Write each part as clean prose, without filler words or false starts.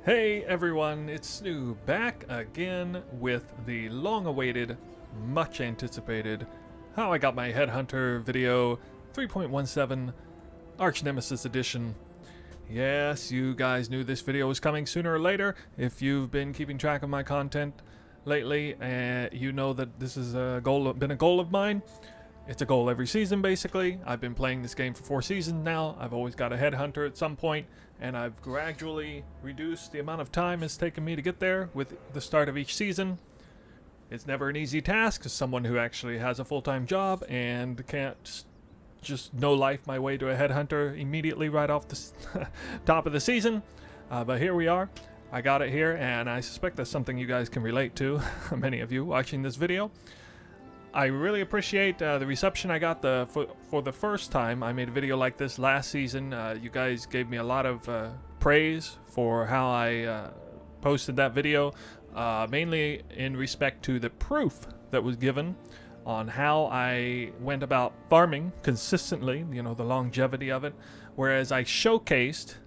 Hey everyone, it's Snoo back again with the long-awaited, much anticipated How I Got My Headhunter video 3.17 Arch Nemesis Edition. Yes, you guys knew this video was coming sooner or later. If you've been keeping track of my content lately, you know that this is been a goal of mine. It's a goal every season, basically. I've been playing this game for 4 seasons now. I've always got a headhunter at some point, and I've gradually reduced the amount of time it's taken me to get there with the start of each season. It's never an easy task as someone who actually has a full-time job and can't just no-life my way to a headhunter immediately right off the top of the season. But here we are. I got it here, and I suspect that's something you guys can relate to, many of you watching this video. I really appreciate the reception I got for the first time I made a video like this last season. You guys gave me a lot of praise for how I posted that video, mainly in respect to the proof that was given on how I went about farming consistently, you know, the longevity of it, whereas I showcased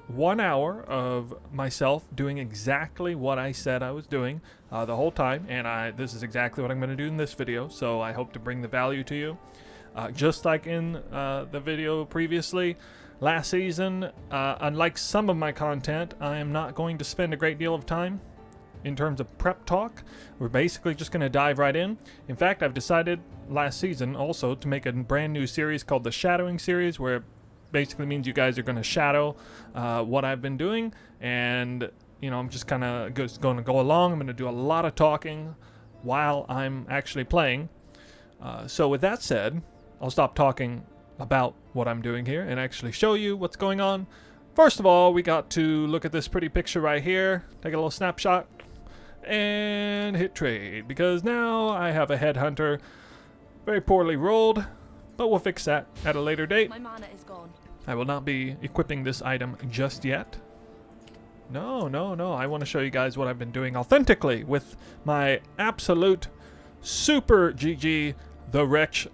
1 hour of myself doing exactly what I said I was doing the whole time, and this is exactly what I'm going to do in this video, so I hope to bring the value to you. Just like in the video previously, last season, unlike some of my content, I am not going to spend a great deal of time in terms of prep talk. We're basically just going to dive right in. In fact, I've decided last season also to make a brand new series called the Shadowing series, where basically means you guys are going to shadow what I've been doing, and you know, I'm just kind of going to go along. I'm going to do a lot of talking while I'm actually playing. So with that said, I'll stop talking about what I'm doing here and actually show you what's going on. First of all, we got to look at this pretty picture right here, take a little snapshot, and hit trade, because now I have a headhunter, very poorly rolled, but we'll fix that at a later date. My mana is gone. I will not be equipping this item just yet. No. I want to show you guys what I've been doing authentically with my absolute super GG, the Wretch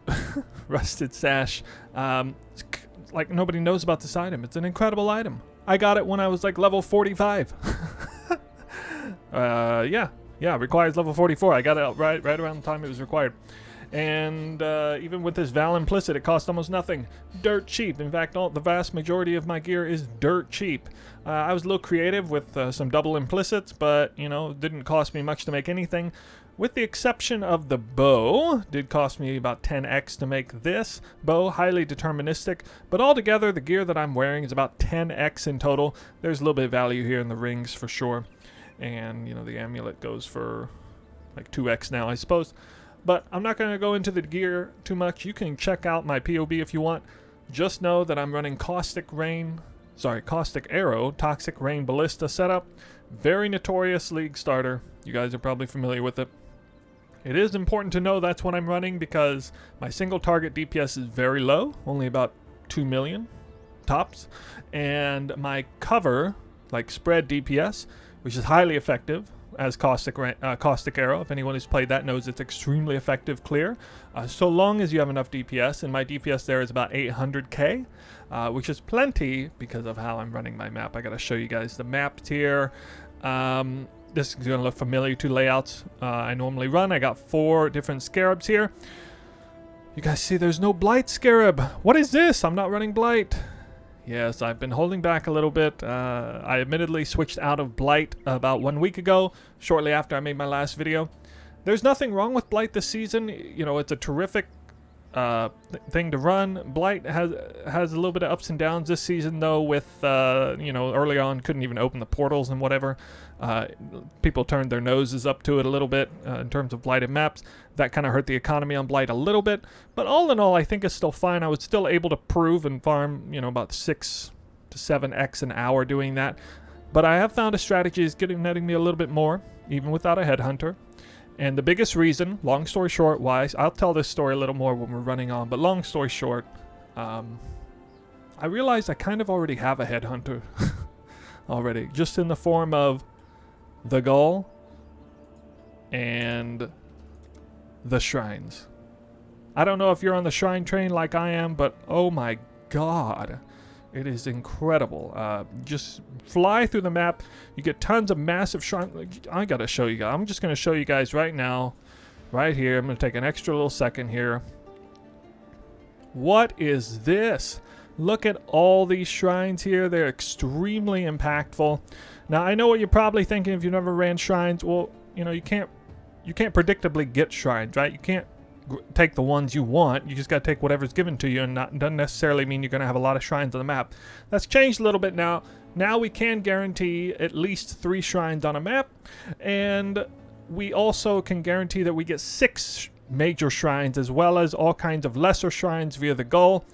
Rusted Sash. Like, nobody knows about this item. It's an incredible item. I got it when I was like level 45. Yeah, requires level 44. I got it right around the time it was required. And even with this Val implicit, it cost almost nothing. Dirt cheap. In fact, the vast majority of my gear is dirt cheap. I was a little creative with some double implicits, but, you know, it didn't cost me much to make anything. With the exception of the bow, did cost me about 10x to make this bow, highly deterministic. But altogether, the gear that I'm wearing is about 10x in total. There's a little bit of value here in the rings for sure. And, you know, the amulet goes for like 2x now, I suppose. But I'm not going to go into the gear too much. You can check out my POB if you want. Just know that I'm running Caustic Arrow, Toxic Rain Ballista setup. Very notorious league starter. You guys are probably familiar with it. It is important to know that's what I'm running because my single target DPS is very low, only about 2 million tops. And my cover, like spread DPS, which is highly effective, as Caustic Arrow. If anyone who's played that knows it's extremely effective clear, so long as you have enough DPS, and my DPS there is about 800k, which is plenty because of how I'm running my map. I gotta show you guys the map here. This is gonna look familiar to layouts I normally run. I got 4 different Scarabs here. You guys see there's no Blight Scarab. What is this? I'm not running Blight. Yes, I've been holding back a little bit. I admittedly switched out of Blight about 1 week ago, shortly after I made my last video. There's nothing wrong with Blight this season. You know, it's a terrific thing to run. Blight has a little bit of ups and downs this season, though, with, you know, early on couldn't even open the portals and whatever. People turned their noses up to it a little bit in terms of blighted maps. That kind of hurt the economy on Blight a little bit. But all in all, I think it's still fine. I was still able to prove and farm, you know, about 6 to 7x an hour doing that. But I have found a strategy is netting me a little bit more, even without a headhunter. And the biggest reason, long story short, wise, I'll tell this story a little more when we're running on, but long story short, I realized I kind of already have a headhunter already, just in the form of the Gull and the Shrines. I don't know if you're on the Shrine train like I am, but oh my god. It is incredible. Just fly through the map. You get tons of massive shrines. I gotta show you guys. I'm just gonna show you guys right now, right here. I'm gonna take an extra little second here. What is this? Look at all these shrines here. They're extremely impactful. Now, I know what you're probably thinking if you've never ran shrines. Well, you know, you can't predictably get shrines, right? You can't take the ones you want. You just got to take whatever's given to you, and doesn't necessarily mean you're going to have a lot of shrines on the map. That's changed a little bit now. Now we can guarantee at least 3 shrines on a map, and we also can guarantee that we get 6 major shrines as well as all kinds of lesser shrines via the goal,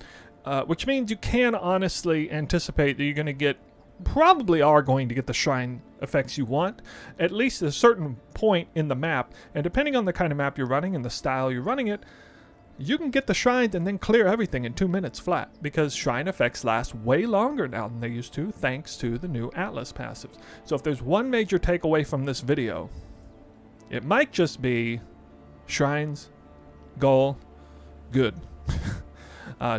which means you can honestly anticipate that you're going to get, probably are going to get the shrine effects you want, at least at a certain point in the map. And depending on the kind of map you're running and the style you're running it, you can get the shrines and then clear everything in 2 minutes flat, because shrine effects last way longer now than they used to, thanks to the new Atlas passives. So if there's one major takeaway from this video, it might just be shrines, goal, good.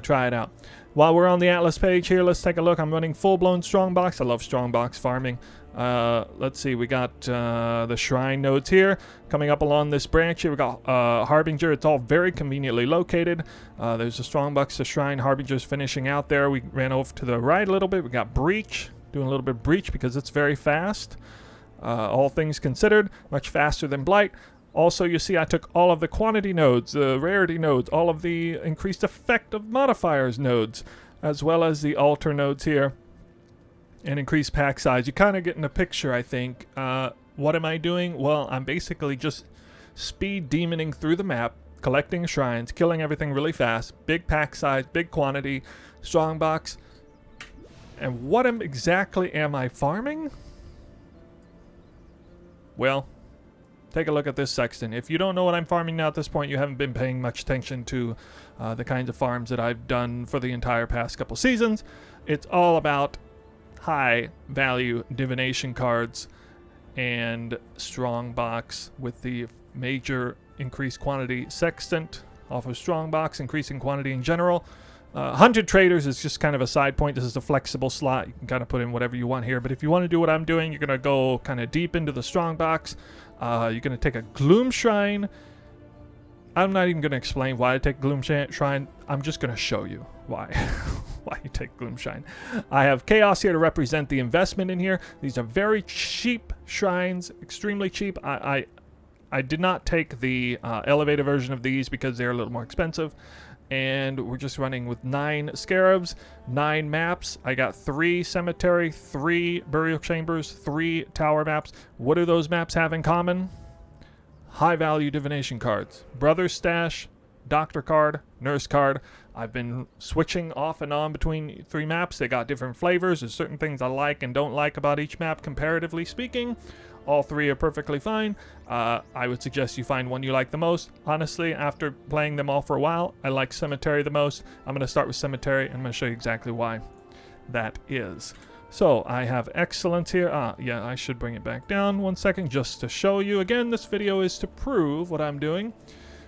Try it out. While we're on the Atlas page here, let's take a look. I'm running full-blown Strongbox. I love Strongbox farming. Let's see, we got the shrine nodes here. Coming up along this branch here, we got Harbinger. It's all very conveniently located. There's a Strongbox, the shrine. Harbinger's finishing out there. We ran over to the right a little bit. We got Breach, doing a little bit of Breach because it's very fast. All things considered, much faster than Blight. Also, you see I took all of the quantity nodes, the rarity nodes, all of the increased effect of modifiers nodes, as well as the altar nodes here, and increased pack size. You kind of get in a picture, I think. What am I doing? Well, I'm basically just speed demoning through the map, collecting shrines, killing everything really fast, big pack size, big quantity, strongbox. And what exactly am I farming? Well, take a look at this sextant. If you don't know what I'm farming now at this point, you haven't been paying much attention to the kinds of farms that I've done for the entire past couple seasons. It's all about high value divination cards and strongbox with the major increased quantity sextant off of strongbox, increasing quantity in general. 100 Traitors is just kind of a side point. This is a flexible slot. You can kind of put in whatever you want here. But if you want to do what I'm doing, you're going to go kind of deep into the strongbox. You're going to take a Gloom Shrine. I'm not even going to explain why I take Gloom Shrine. I'm just going to show you why. Why you take Gloom Shrine. I have Chaos here to represent the investment in here. These are very cheap shrines, extremely cheap. I did not take the elevated version of these because they're a little more expensive. And we're just running with 9 Scarabs, 9 maps. I got 3 cemetery, 3 burial chambers, 3 tower maps. What do those maps have in common? High value divination cards. Brother's Stash, Doctor card, Nurse card. I've been switching off and on between 3 maps. They got different flavors. There's certain things I like and don't like about each map, comparatively speaking. All 3 are perfectly fine. I would suggest you find one you like the most. Honestly, after playing them all for a while, I like Cemetery the most. I'm going to start with Cemetery, and I'm going to show you exactly why that is. So, I have Excellence here. Yeah, I should bring it back down 1 second just to show you. Again, this video is to prove what I'm doing.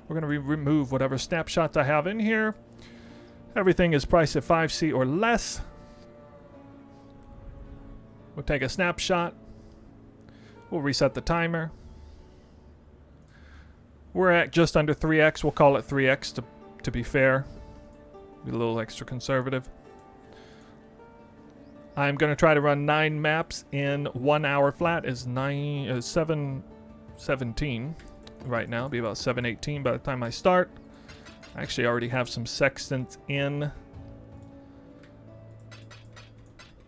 We're going to remove whatever snapshots I have in here. Everything is priced at 5C or less. We'll take a snapshot. We'll reset the timer. We're at just under 3x. We'll call it 3x to be fair. Be a little extra conservative. I'm going to try to run 9 maps in 1 hour flat. Is 7:17 right now. It'll be about 7:18 by the time I start. I actually already have some sextants in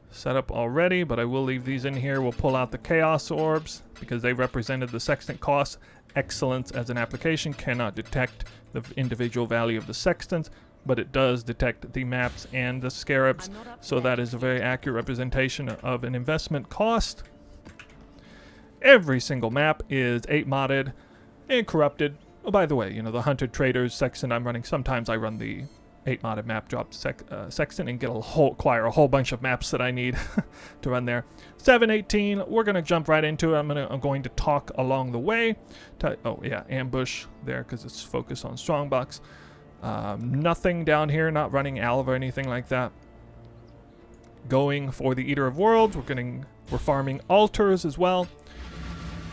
set up already, but I will leave these in here. We'll pull out the chaos orbs because they represented the sextant cost. Excellence as an application cannot detect the individual value of the sextants, but it does detect the maps and the scarabs, so that is a very accurate representation of an investment cost. Every single map is 8 modded and corrupted. Oh, by the way, you know, the Hunted Traitors sextant I'm running, sometimes I run the 8 modded map drop sextant and acquire a whole bunch of maps that I need to run there. 7:18, we're going to jump right into it. I'm going to talk along the way. Oh yeah, ambush there because it's focused on Strongbox. Nothing down here, not running Alva or anything like that. going for the Eater of Worlds. We're farming altars as well.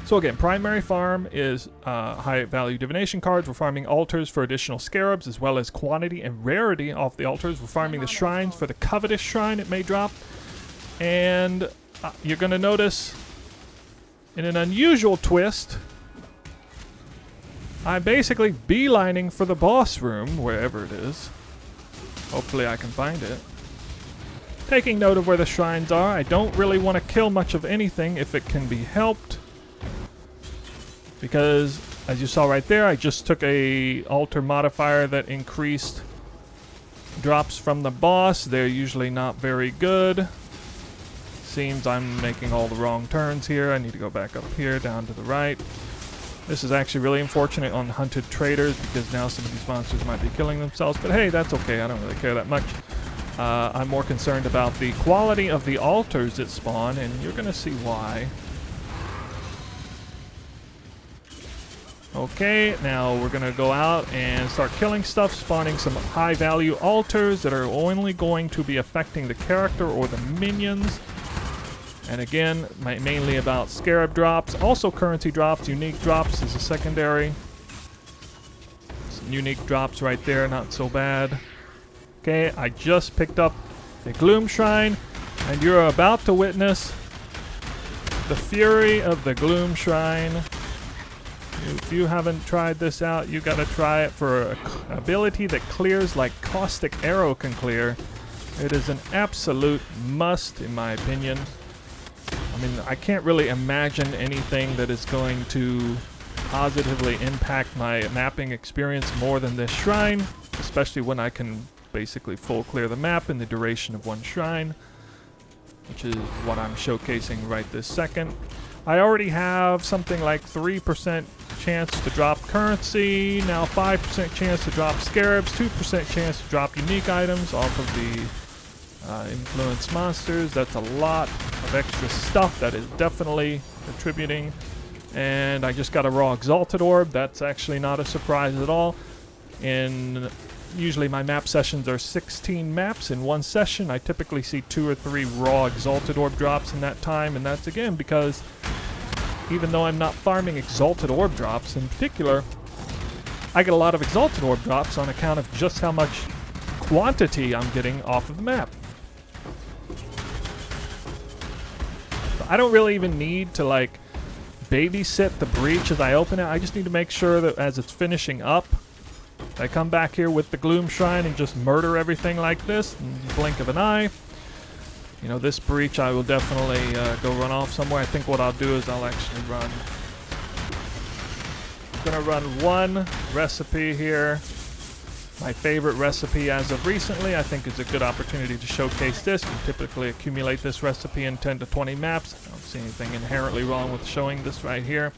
So again, primary farm is high value divination cards. We're farming altars for additional scarabs, as well as quantity and rarity off the altars. We're farming the shrines for the covetous shrine it may drop. And you're going to notice, in an unusual twist, I'm basically beelining for the boss room, wherever it is. Hopefully I can find it. Taking note of where the shrines are. I don't really want to kill much of anything if it can be helped. Because, as you saw right there, I just took a altar modifier that increased drops from the boss. They're usually not very good. Seems I'm making all the wrong turns here. I need to go back up here, down to the right. This is actually really unfortunate on hunted Traitors, because now some of these monsters might be killing themselves. But hey, that's okay. I don't really care that much. I'm more concerned about the quality of the altars that spawn, and you're going to see why. Okay, now we're going to go out and start killing stuff, spawning some high-value altars that are only going to be affecting the character or the minions. And again, mainly about scarab drops, also currency drops, unique drops is a secondary. Some unique drops right there, not so bad. Okay, I just picked up a Gloom Shrine, and you're about to witness the fury of the Gloom Shrine. If you haven't tried this out, you gotta try it for an ability that clears like Caustic Arrow can clear. It is an absolute must, in my opinion. I mean, I can't really imagine anything that is going to positively impact my mapping experience more than this shrine, especially when I can basically full clear the map in the duration of one shrine, which is what I'm showcasing right this second. I already have something like 3% chance to drop currency, now 5% chance to drop scarabs, 2% chance to drop unique items off of the influence monsters. That's a lot of extra stuff that is definitely contributing. And I just got a raw exalted orb. That's actually not a surprise at all. Usually my map sessions are 16 maps in one session. I typically see 2 or 3 raw exalted orb drops in that time, and that's again because even though I'm not farming exalted orb drops in particular, I get a lot of exalted orb drops on account of just how much quantity I'm getting off of the map. So I don't really even need to like babysit the breach as I open it. I just need to make sure that as it's finishing up, I come back here with the Gloom Shrine and just murder everything like this in the blink of an eye. You know, this breach I will definitely go run off somewhere. I think what I'll do is I'll actually run... I'm going to run one recipe here. My favorite recipe as of recently. I think is a good opportunity to showcase this. You typically accumulate this recipe in 10 to 20 maps. I don't see anything inherently wrong with showing this right here.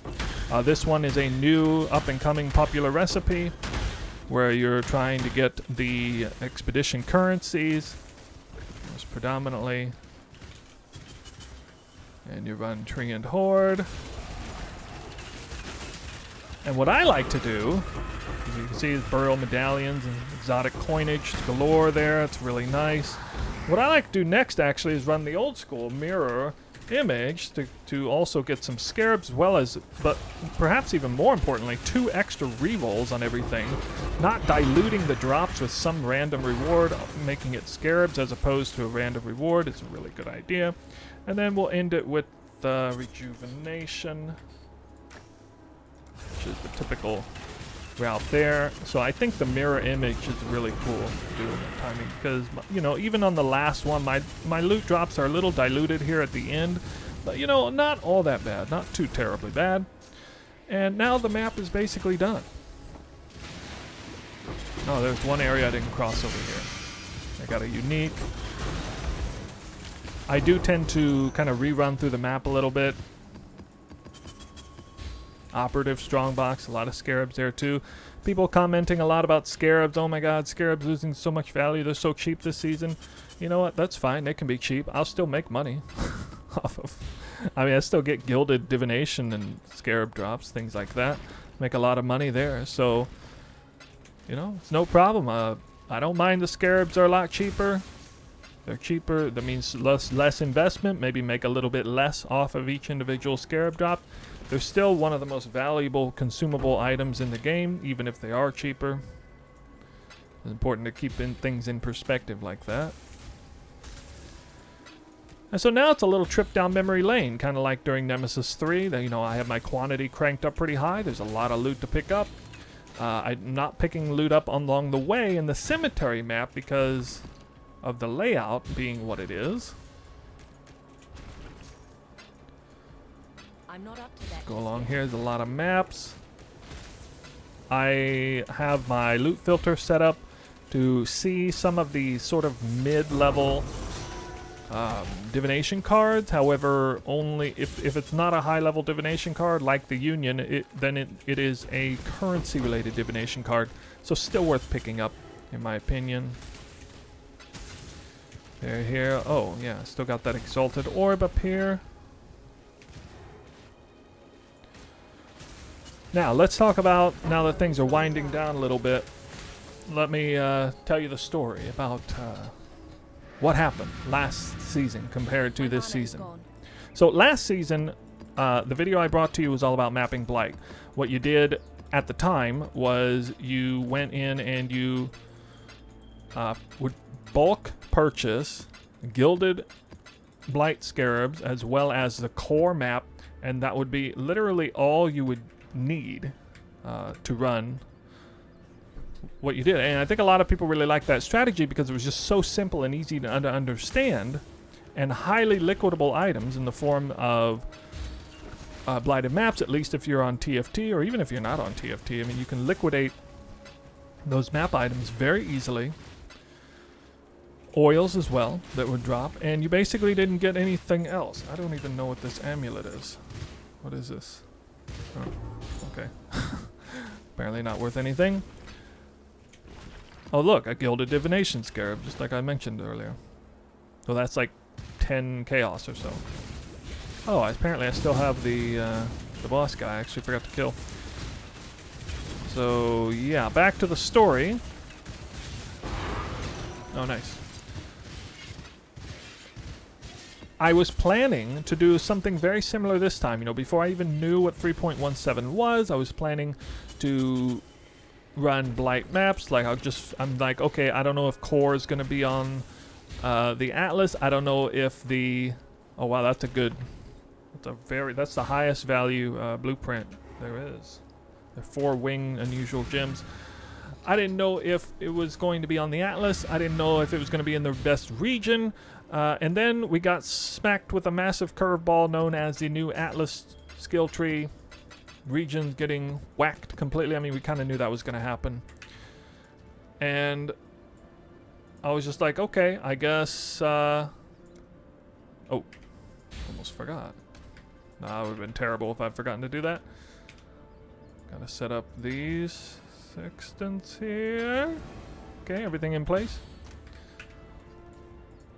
This one is a new up-and-coming popular recipe where you're trying to get the expedition currencies. Most predominantly. And you run Tree and Horde. And what I like to do, as you can see, is burial medallions and exotic coinage galore there. It's really nice. What I like to do next, actually, is run the old school mirror image to also get some scarabs, as well as, but perhaps even more importantly, 2 extra rerolls on everything. Not diluting the drops with some random reward, making it scarabs as opposed to a random reward is a really good idea. And then we'll end it with the rejuvenation, which is the typical route there. So I think the mirror image is really cool to do in that timing, because, you know, even on the last one, my loot drops are a little diluted here at the end, but, you know, not all that bad, not too terribly bad. And now the map is basically done. Oh, there's one area I didn't cross over here. I got a unique. I do tend to kind of rerun through the map a little bit. Operative Strongbox, a lot of Scarabs there too. People commenting a lot about Scarabs. Oh my god, Scarabs losing so much value. They're so cheap this season. You know what? That's fine. They can be cheap. I'll still make money off of... I mean, I still get Gilded Divination and Scarab drops, things like that. Make a lot of money there. So, you know, it's no problem. I don't mind the Scarabs are a lot cheaper. They're cheaper. That means less investment. Maybe make a little bit less off of each individual Scarab drop. They're still one of the most valuable consumable items in the game, even if they are cheaper. It's important to keep things in perspective like that. And so now it's a little trip down memory lane, kind of like during Nemesis 3. That, you know, I have my quantity cranked up pretty high. There's a lot of loot to pick up. I'm not picking loot up along the way in the cemetery map because of the layout being what it is. I'm not up to that. Go along here. There's a lot of maps. I have my loot filter set up to see some of the sort of mid-level divination cards. However, only if it's not a high-level divination card like the Union, then it is a currency-related divination card. So still worth picking up, in my opinion. They're here. Oh, yeah, still got that Exalted Orb up here. Now, let's talk about, now that things are winding down a little bit, let me tell you the story about what happened last season compared to this season. So last season, the video I brought to you was all about mapping Blight. What you did at the time was you went in and you would bulk purchase Gilded Blight Scarabs as well as the core map, and that would be literally all you would need to run what you did. And I think a lot of people really liked that strategy because it was just so simple and easy to understand, and highly liquidable items in the form of blighted maps, at least if you're on TFT, or even if you're not on TFT. I mean, you can liquidate those map items very easily. Oils as well that would drop, and you basically didn't get anything else. I don't even know what this amulet is. What is this? Oh, okay. Apparently not worth anything. Oh look, a Gilded Divination Scarab, just like I mentioned earlier. So that's like 10 chaos or so. Oh, apparently I still have the boss guy I actually forgot to kill. So yeah, back to the story. Oh, nice. I was planning to do something very similar this time. You know, before I even knew what 3.17 was, I was planning to run Blight maps. Like, I'm like, okay, I don't know if core is going to be on the Atlas. I don't know if the, oh wow, that's the highest value blueprint there is. They're 4 wing unusual gems. I didn't know if it was going to be on the Atlas. I didn't know if it was going to be in the best region. And then we got smacked with a massive curveball known as the new Atlas skill tree. Regions getting whacked completely. I mean, we kind of knew that was going to happen. And I was just like, okay, I guess... Oh, almost forgot. Nah, it would have been terrible if I'd forgotten to do that. Gotta set up these Sextants here. Okay, everything in place.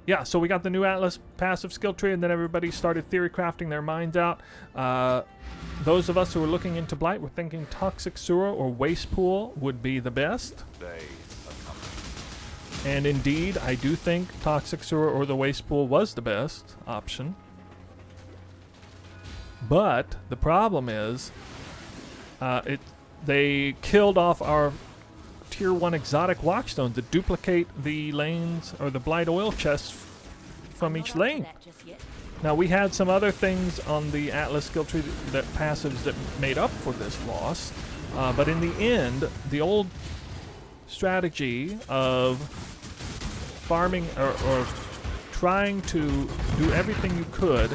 Yeah, so we got the new Atlas passive skill tree, and then everybody started theory crafting their minds out. Those of us who were looking into Blight were thinking Toxic Sewer or Waste Pool would be the best. And indeed, I do think Toxic Sewer or the Waste Pool was the best option. But the problem is, they killed off our Tier 1 exotic watchstones to duplicate the lanes or the Blight oil chests from each lane. Now, we had some other things on the Atlas skill tree that passives that made up for this loss, but in the end, the old strategy of farming or trying to do everything you could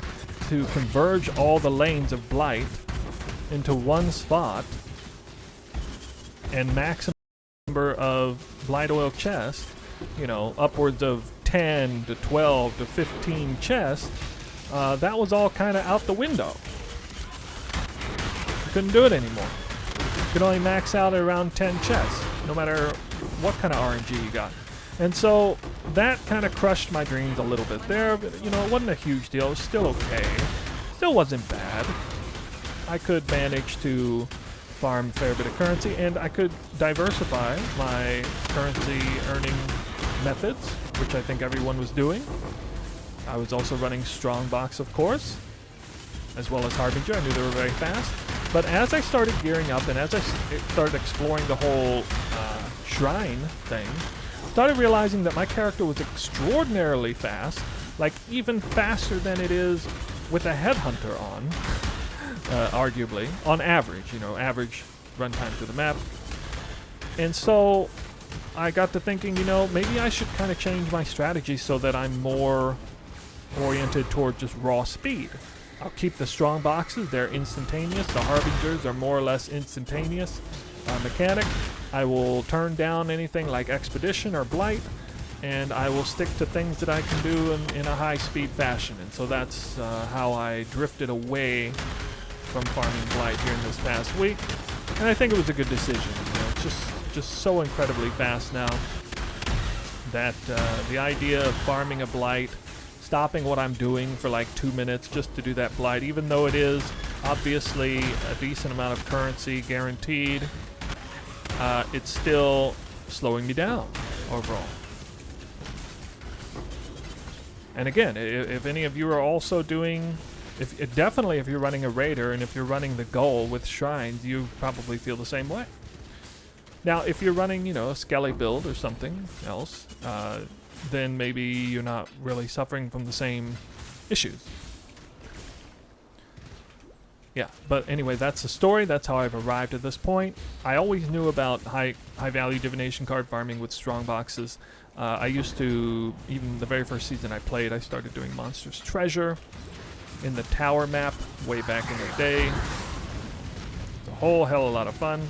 to converge all the lanes of Blight into one spot and maximum number of Blight oil chests, you know, upwards of 10 to 12 to 15 chests, that was all kind of out the window. You couldn't do it anymore. You could only max out at around 10 chests, no matter what kind of RNG you got. And so that kind of crushed my dreams a little bit there. But, you know, it wasn't a huge deal. It was still okay. Still wasn't bad. I could manage to farm a fair bit of currency, and I could diversify my currency earning methods. which I think everyone was doing. I was also running Strongbox, of course, as well as Harbinger. I knew they were very fast. But as I started gearing up and as I started exploring the whole shrine thing, started realizing that my character was extraordinarily fast, like even faster than it is with a Headhunter on, arguably, on average, you know, average runtime through the map. And so I got to thinking, you know, maybe I should kind of change my strategy so that I'm more oriented toward just raw speed. I'll keep the strong boxes, they're instantaneous. The Harbingers are more or less instantaneous mechanic. I will turn down anything like Expedition or Blight, and I will stick to things that I can do in a high-speed fashion. And so that's how I drifted away from farming Blight here in this past week. And I think it was a good decision. You know, it's just so incredibly fast now that the idea of farming a Blight, stopping what I'm doing for like 2 minutes just to do that Blight, even though it is obviously a decent amount of currency guaranteed, it's still slowing me down overall. And again, if any of you are also doing, definitely if you're running a Raider and if you're running the Gull with Shrines, you probably feel the same way. Now, if you're running, you know, a Skelly build or something else, then maybe you're not really suffering from the same issues. Yeah, but anyway, that's the story. That's how I've arrived at this point. I always knew about high value divination card farming with strong boxes. I used to, even the very first season I played, I started doing Monsters Treasure in the tower map way back in the day. It's a whole hell of a lot of fun.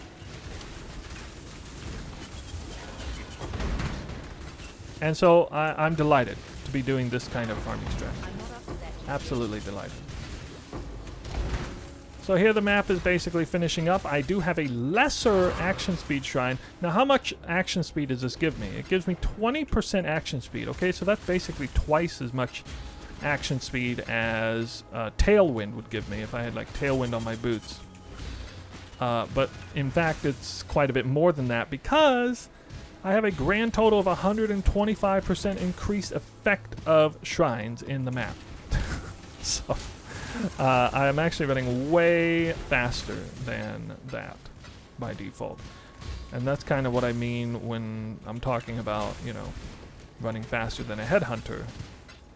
And so I'm delighted to be doing this kind of farming strategy. Absolutely delighted. So here the map is basically finishing up. I do have a lesser action speed shrine. Now how much action speed does this give me? It gives me 20% action speed. Okay, so that's basically twice as much action speed as Tailwind would give me if I had like Tailwind on my boots. But in fact it's quite a bit more than that because I have a grand total of 125% increased effect of shrines in the map. So I am actually running way faster than that by default. And that's kind of what I mean when I'm talking about, you know, running faster than a Headhunter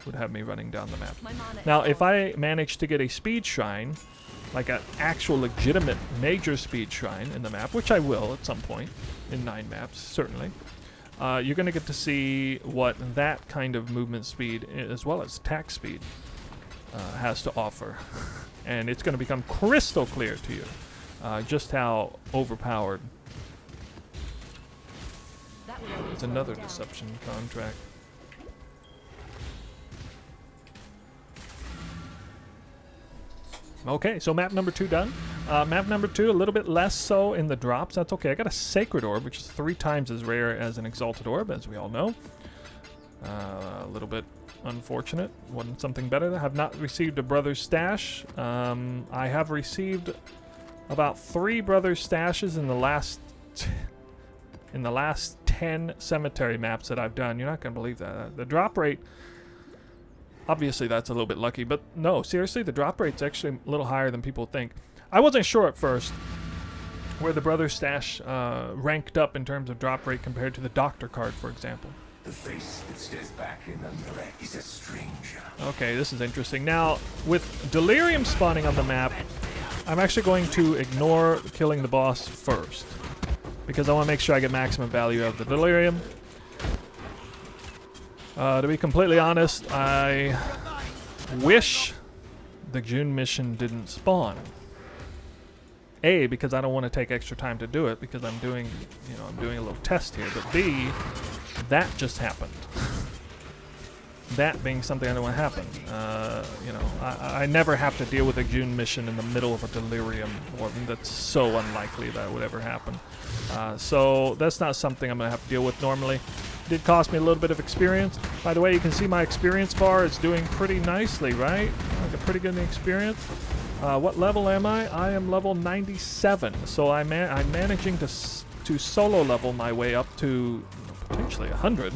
would have me running down the map. Now, if I manage to get a speed shrine, like an actual legitimate major speed shrine in the map, which I will at some point in 9 maps, certainly, you're going to get to see what that kind of movement speed, as well as attack speed, has to offer. And it's going to become crystal clear to you just how overpowered. It's another deception contract. Okay, so map number 2 done. Map number 2, a little bit less so in the drops. That's okay. I got a Sacred Orb, which is 3 times as rare as an Exalted Orb, as we all know. A little bit unfortunate. Wasn't something better. I have not received a Brother's Stash. I have received about 3 Brother's Stashes in the last 10 cemetery maps that I've done. You're not going to believe that. The drop rate, obviously that's a little bit lucky, but no, seriously, the drop rate's actually a little higher than people think. I wasn't sure at first where the Brother's Stash ranked up in terms of drop rate compared to the Doctor card, for example. The face that stares back in the mirror is a stranger. Okay, this is interesting. Now, with Delirium spawning on the map, I'm actually going to ignore killing the boss first, because I want to make sure I get maximum value out of the Delirium. To be completely honest, I wish the June mission didn't spawn. A, because I don't want to take extra time to do it, because I'm doing, you know, I'm doing a little test here. But B, that just happened. That being something I don't want to happen. You know, I never have to deal with a June mission in the middle of a Delirium Orb. That's so unlikely that would ever happen. So that's not something I'm going to have to deal with normally. Did cost me a little bit of experience. By the way, you can see my experience bar is doing pretty nicely, right? I got pretty good experience. What level am I? I am level 97. So I'm managing to solo level my way up to potentially 100.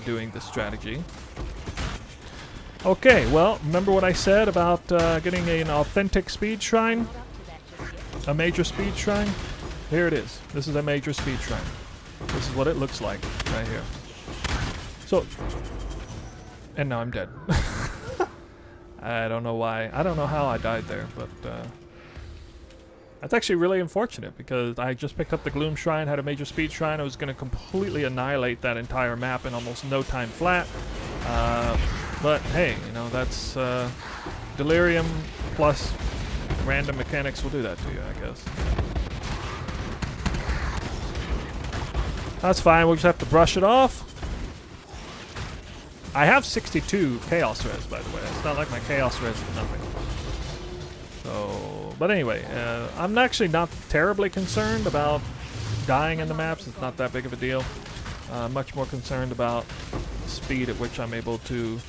doing this strategy. Okay, well, remember what I said about getting an authentic speed shrine? A major speed shrine? Here it is. This is a major speed shrine. This is what it looks like right here. So, and now I'm dead. I don't know why. I don't know how I died there, but that's actually really unfortunate because I just picked up the Gloom Shrine, had a major speed shrine. I was going to completely annihilate that entire map in almost no time flat. But hey, you know, that's Delirium plus random mechanics will do that to you, I guess. That's fine, we'll just have to brush it off. I have 62 Chaos Res, by the way. It's not like my Chaos Res is nothing. So, but anyway, I'm actually not terribly concerned about dying in the maps. It's not that big of a deal. Much more concerned about the speed at which I'm able to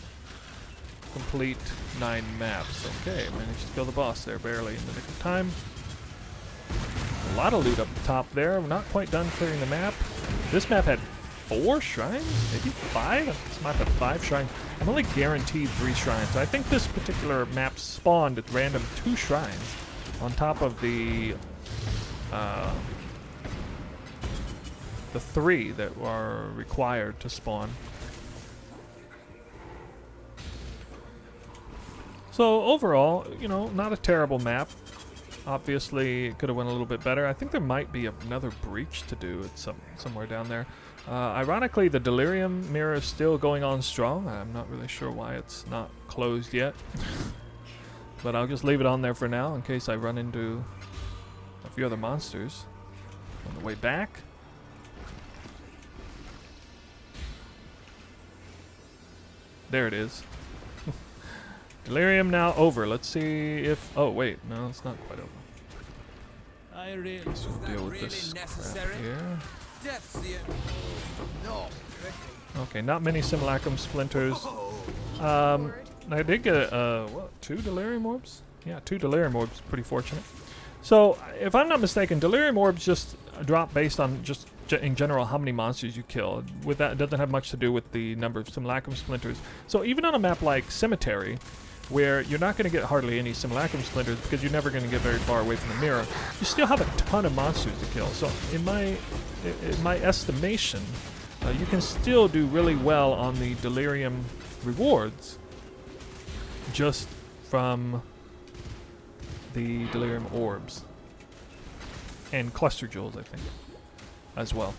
complete 9 maps. Okay, managed to kill the boss there barely in the nick of time. A lot of loot up the top there. We're not quite done clearing the map. This map had 4 shrines? Maybe 5? This map had 5 shrines. I'm only guaranteed 3 shrines. I think this particular map spawned at random 2 shrines on top of the 3 that were required to spawn. So overall, you know, not a terrible map. Obviously, it could have went a little bit better. I think there might be another breach to do at somewhere down there. Ironically, the Delirium mirror is still going on strong. I'm not really sure why it's not closed yet. But I'll just leave it on there for now in case I run into a few other monsters on the way back. There it is. Delirium now over. Let's see if... Oh, wait. No, it's not quite over. Let's just deal with this crap here. Okay, not many Simulacrum Splinters. I did get, what, 2 Delirium Orbs? Yeah, 2 Delirium Orbs. Pretty fortunate. So, if I'm not mistaken, Delirium Orbs just drop based on just in general how many monsters you kill. With that, it doesn't have much to do with the number of Simulacrum Splinters. So, even on a map like Cemetery, where you're not going to get hardly any Simulacrum Splinters because you're never going to get very far away from the mirror, you still have a ton of monsters to kill. So in my estimation, you can still do really well on the Delirium rewards just from the Delirium Orbs. And Cluster Jewels, I think, as well.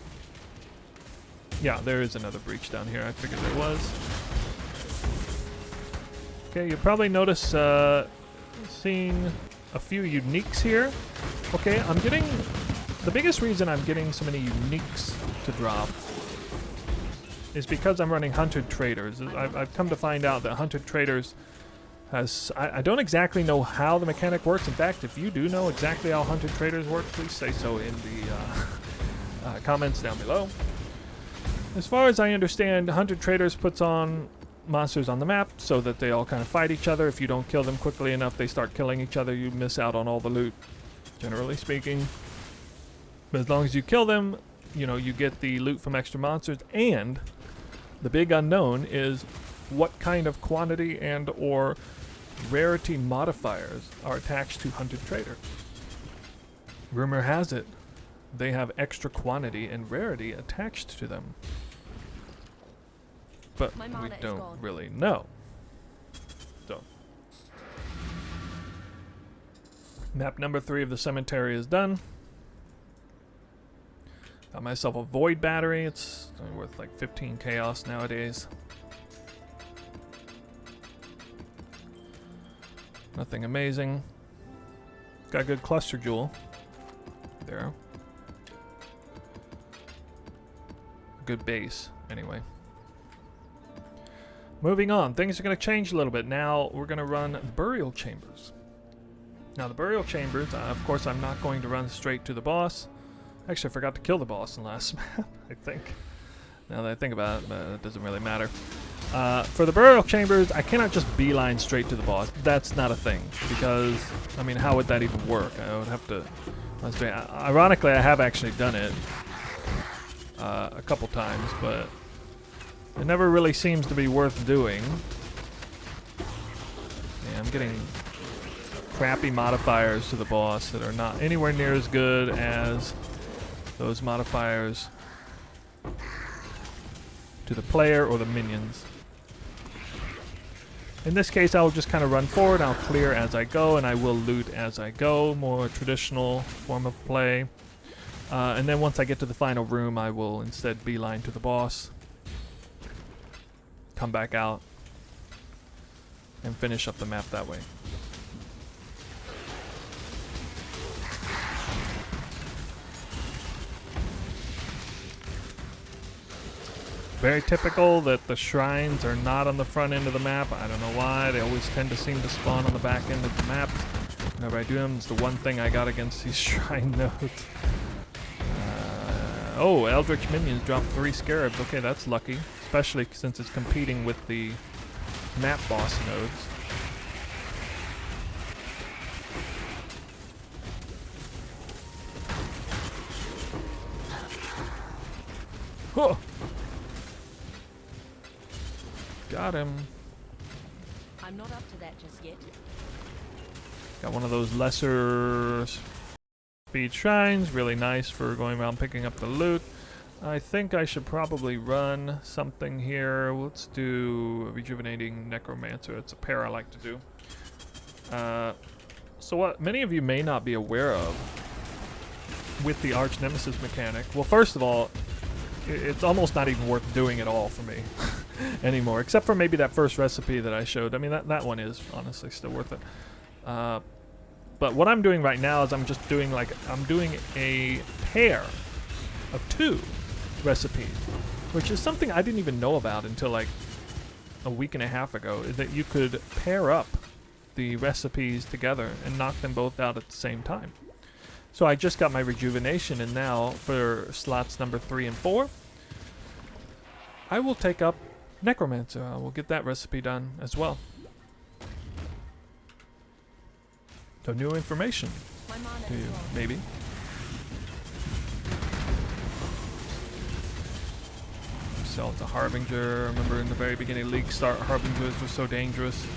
Yeah, there is another breach down here. I figured there was. Okay, you'll probably notice seeing a few uniques here. Okay, I'm getting... The biggest reason I'm getting so many uniques to drop is because I'm running Hunted Traitors. I've come to find out that Hunted Traitors has... I don't exactly know how the mechanic works. In fact, if you do know exactly how Hunted Traitors work, please say so in the comments down below. As far as I understand, Hunted Traitors puts on monsters on the map so that they all kind of fight each other. If you don't kill them quickly enough, they start killing each other. You miss out on all the loot, generally speaking. But as long as you kill them, you know, you get the loot from extra monsters. And the big unknown is what kind of quantity and or rarity modifiers are attached to Hunted Traitor. Rumor has it they have extra quantity and rarity attached to them. But we don't really know. So, map number 3 of the cemetery is done. Got myself a void battery. It's worth like 15 chaos nowadays. Nothing amazing. Got a good cluster jewel. There. A good base, anyway. Moving on, things are going to change a little bit. Now we're going to run burial chambers. Now the burial chambers, of course I'm not going to run straight to the boss. Actually, I forgot to kill the boss in the last map, I think. Now that I think about it, but it doesn't really matter. For the burial chambers, I cannot just beeline straight to the boss. That's not a thing, because, I mean, how would that even work? I would have to... Ironically, I have actually done it a couple times, but It never really seems to be worth doing. Yeah, I'm getting crappy modifiers to the boss that are not anywhere near as good as those modifiers to the player or the minions. In this case, I will just kind of run forward, I'll clear as I go, and I will loot as I go. More traditional form of play. And then once I get to the final room, I will instead beeline to the boss. Come back out. And finish up the map that way. Very typical that the shrines are not on the front end of the map. I don't know why. They always tend to seem to spawn on the back end of the map. Whenever I do them, it's the one thing I got against these shrine nodes. Oh, Eldritch Minions dropped 3 Scarabs. Okay, that's lucky. Especially since it's competing with the map boss nodes. Huh. Got him. I'm not up to that just yet. Got one of those lesser speed shrines. Really nice for going around picking up the loot. I think I should probably run something here. Let's do Rejuvenating Necromancer. It's a pair I like to do. So what many of you may not be aware of with the Arch Nemesis mechanic. Well, first of all, it's almost not even worth doing at all for me anymore, except for maybe that first recipe that I showed. I mean, that one is honestly still worth it. But what I'm doing right now is I'm doing a pair of 2 recipes, which is something I didn't even know about until like a week and a half ago, is that you could pair up the recipes together and knock them both out at the same time. So I just got my Rejuvenation, and now for slots number 3 and 4, I will take up Necromancer. I will get that recipe done as well. So new information to you, maybe. Sell it to Harbinger. Remember in the very beginning League Start, Harbingers were so dangerous.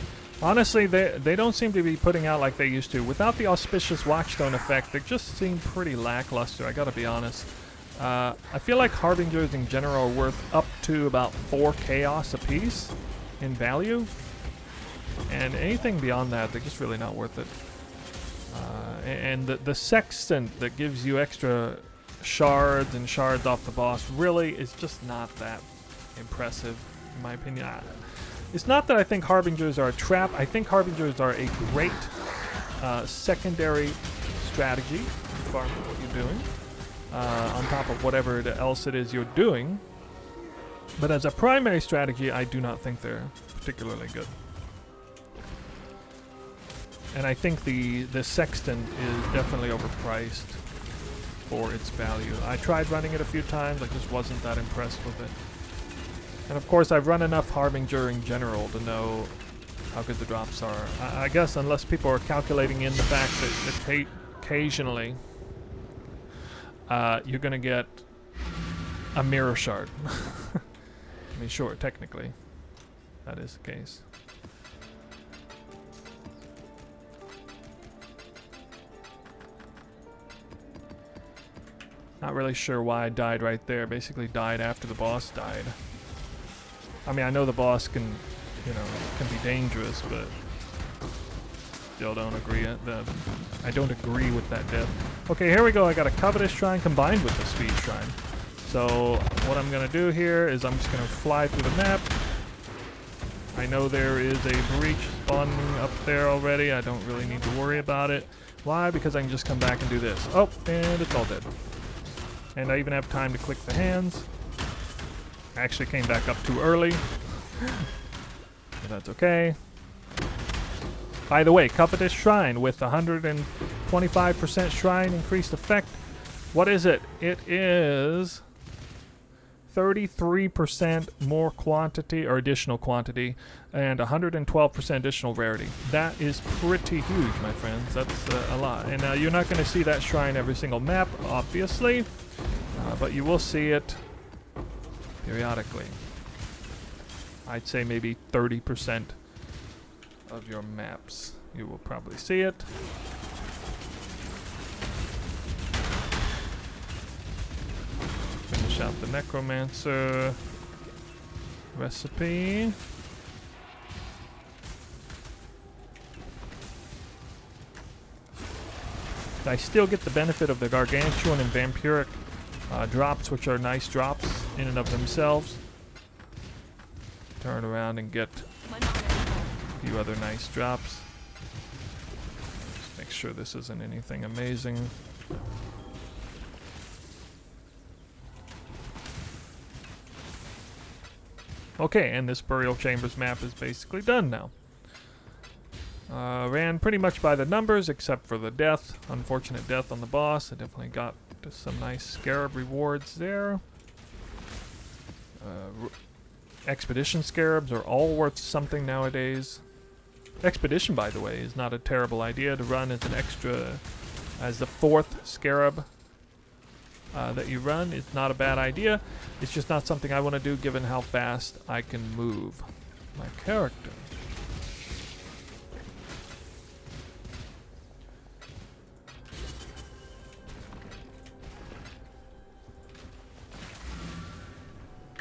Honestly, they don't seem to be putting out like they used to. Without the auspicious Watchstone effect, they just seem pretty lackluster, I gotta be honest. I feel like Harbingers in general are worth up to about 4 chaos apiece in value. And anything beyond that, they're just really not worth it. And the Sextant that gives you extra shards and shards off the boss really is just not that impressive, in my opinion. It's not that I think Harbingers are a trap. I think Harbingers are a great secondary strategy for what you're doing, on top of whatever else it is you're doing. But as a primary strategy, I do not think they're particularly good. And I think the Sextant is definitely overpriced for its value. I tried running it a few times, I just wasn't that impressed with it. And of course, I've run enough Harbinger in general to know how good the drops are. I guess unless people are calculating in the fact that occasionally you're going to get a mirror shard. I mean, sure, technically that is the case. Not really sure why I died right there. Basically died after the boss died. I mean, I know the boss can be dangerous, but still don't agree. I don't agree with that death. Okay, here we go. I got a Covetous Shrine combined with the Speed Shrine. So what I'm gonna do here is I'm just gonna fly through the map. I know there is a breach spawning up there already. I don't really need to worry about it. Why? Because I can just come back and do this. Oh, and it's all dead. And I even have time to click the hands. I actually came back up too early. But that's okay. By the way, Covetous Shrine with 125% shrine increased effect. What is it? It is 33% more quantity, or additional quantity, and 112% additional rarity. That is pretty huge, my friends. That's a lot. And you're not going to see that shrine every single map, obviously, but you will see it periodically. I'd say maybe 30% of your maps. You will probably see it. Finish out the Necromancer recipe. I still get the benefit of the Gargantuan and Vampiric drops, which are nice drops in and of themselves. Turn around and get a few other nice drops. Just make sure this isn't anything amazing. Okay, and this Burial Chambers map is basically done now. Ran pretty much by the numbers, except for the death. Unfortunate death on the boss. I definitely got some nice Scarab rewards there. Expedition Scarabs are all worth something nowadays. Expedition, by the way, is not a terrible idea to run as an extra, as the 4th Scarab that you run. It's not a bad idea. It's just not something I want to do given how fast I can move my character.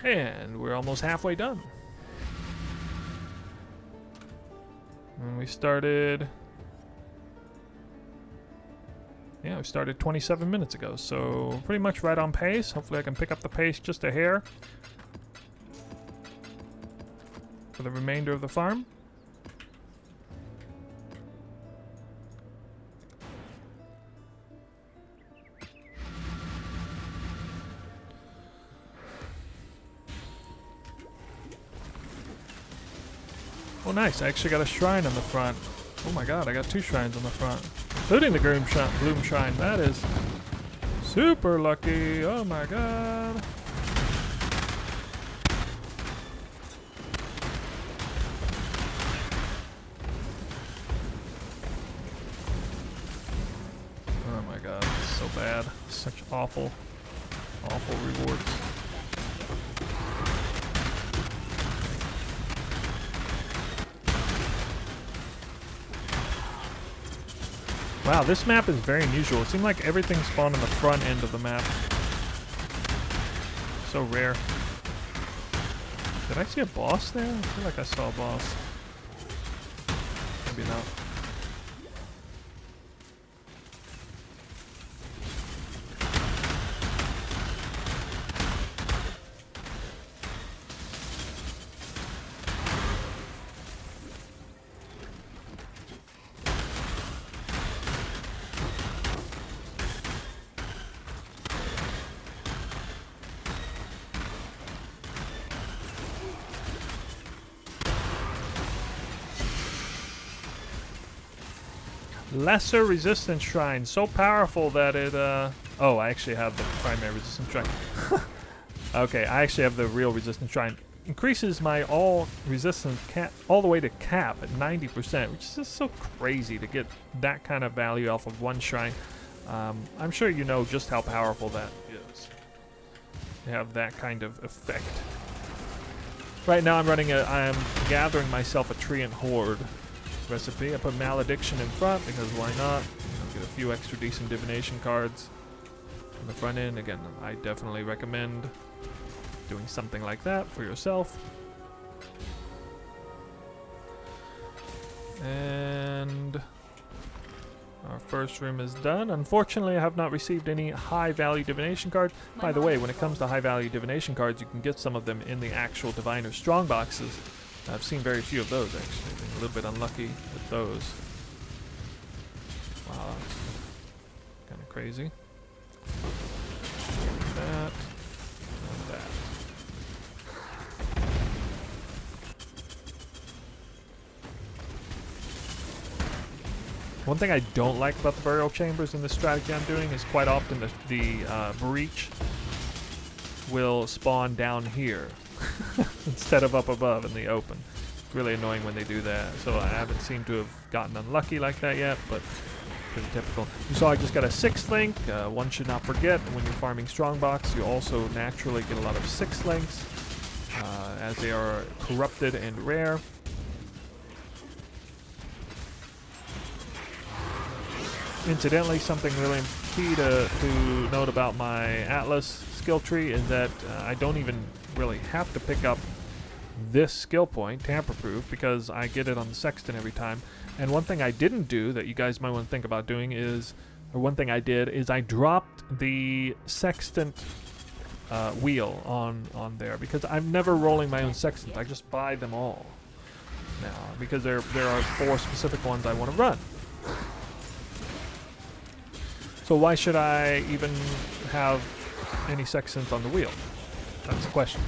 And we're almost halfway done. And we started... Yeah, we started 27 minutes ago, so pretty much right on pace. Hopefully I can pick up the pace just a hair for the remainder of the farm. Oh nice, I actually got a shrine on the front. Oh my god, I got 2 shrines on the front. Including the Gloom Shrine. That is super lucky. Oh my god. Oh my god, it's so bad. Such awful, awful rewards. Wow, this map is very unusual. It seemed like everything spawned on the front end of the map. So rare. Did I see a boss there? I feel like I saw a boss. Maybe not. Lesser Resistance Shrine. So powerful that it, Oh, I actually have the primary Resistance Shrine. Okay, I actually have the real Resistance Shrine. Increases my all resistance cap all the way to cap at 90%, which is just so crazy to get that kind of value off of one shrine. I'm sure you know just how powerful that is. To have that kind of effect. Right now I'm gathering myself a Treant Horde recipe. I put Malediction in front because why not? Get a few extra decent Divination cards on the front end. Again, I definitely recommend doing something like that for yourself. And our first room is done. Unfortunately, I have not received any high-value divination cards. By the way, when it comes to high-value divination cards, you can get some of them in the actual Diviner Strongboxes. I've seen very few of those, actually. I've been a little bit unlucky with those. Wow, that's kind of crazy. That and that. One thing I don't like about the burial chambers in this strategy I'm doing is quite often the breach will spawn down here instead of up above in the open. It's really annoying when they do that. So I haven't seemed to have gotten unlucky like that yet, but pretty typical. You saw I just got a 6th link. One should not forget when you're farming Strongbox, you also naturally get a lot of 6th links. as they are corrupted and rare. Incidentally, something really key to note about my Atlas skill tree is that I don't even really have to pick up this skill point, tamper-proof, because I get it on the Sextant every time. And one thing I didn't do that you guys might want to think about doing is, or one thing I did, is I dropped the Sextant wheel on there, because I'm never rolling my own Sextant. I just buy them all now, because there are 4 specific ones I want to run. So why should I even have any Sextants on the wheel? That's the question.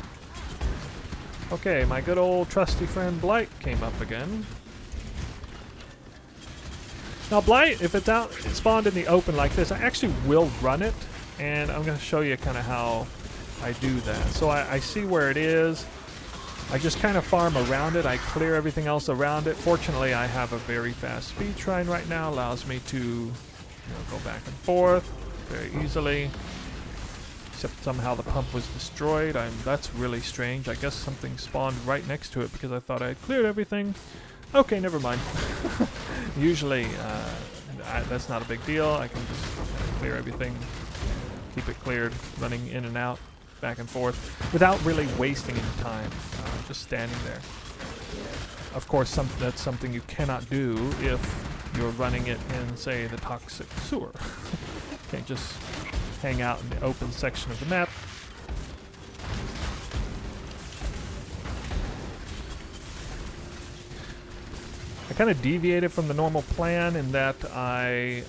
Okay, my good old trusty friend Blight came up again. Now Blight, if it's out, it's spawned in the open like this, I actually will run it, and I'm going to show you kind of how I do that. So I see where it is. I just kind of farm around it. I clear everything else around it. Fortunately, I have a very fast speed shrine right now, allows me to go back and forth very easily. Except somehow the pump was destroyed. That's really strange. I guess something spawned right next to it because I thought I had cleared everything. Okay, never mind. Usually, that's not a big deal. I can just clear everything, keep it cleared, running in and out, back and forth, without really wasting any time, just standing there. Of course, that's something you cannot do if you're running it in, say, the toxic sewer. You can't just hang out in the open section of the map. I kind of deviated from the normal plan in that I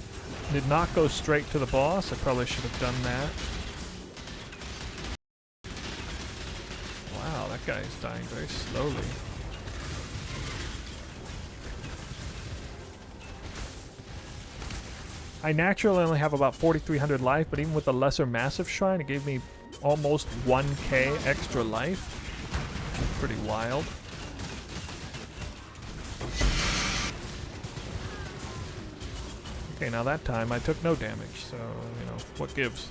did not go straight to the boss. I probably should have done that. Wow, that guy is dying very slowly. I naturally only have about 4,300 life, but even with the lesser massive shrine, it gave me almost 1k extra life. Pretty wild. Okay, now that time I took no damage, so, what gives?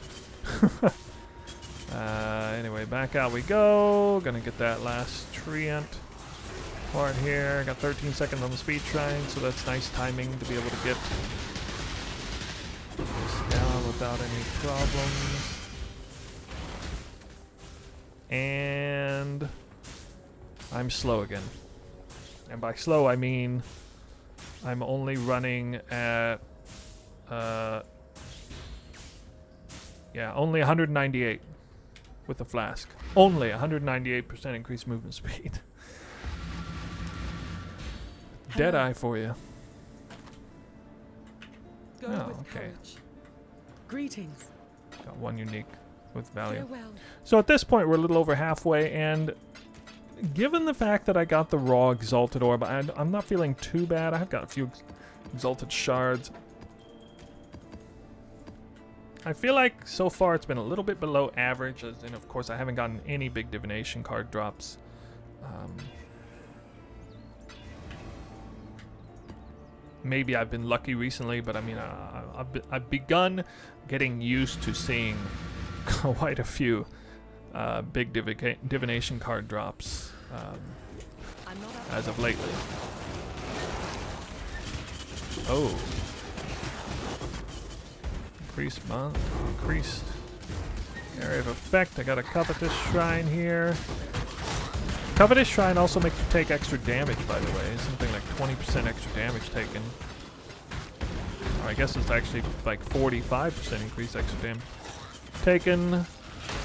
Anyway, back out we go. Gonna get that last treant part here. Got 13 seconds on the speed shrine, so that's nice timing to be able to get this down without any problems. And I'm slow again. And by slow I mean I'm only running at only 198 with the flask. Only 198% increased movement speed. Deadeye for you. Go with okay. courage. Greetings. Got one unique with value. Farewell. So at this point, we're a little over halfway, and given the fact that I got the raw Exalted Orb, I'm not feeling too bad. I've got a few Exalted Shards. I feel like so far it's been a little bit below average, and of course I haven't gotten any big Divination card drops. Maybe I've been lucky recently, but I mean, I've begun getting used to seeing quite a few big Divination card drops as of lately. Oh. Increased area of effect. I got a Covetous Shrine here. Covetous Shrine also makes you take extra damage, by the way. Something like 20% extra damage taken. Or I guess it's actually like 45% increased extra damage taken.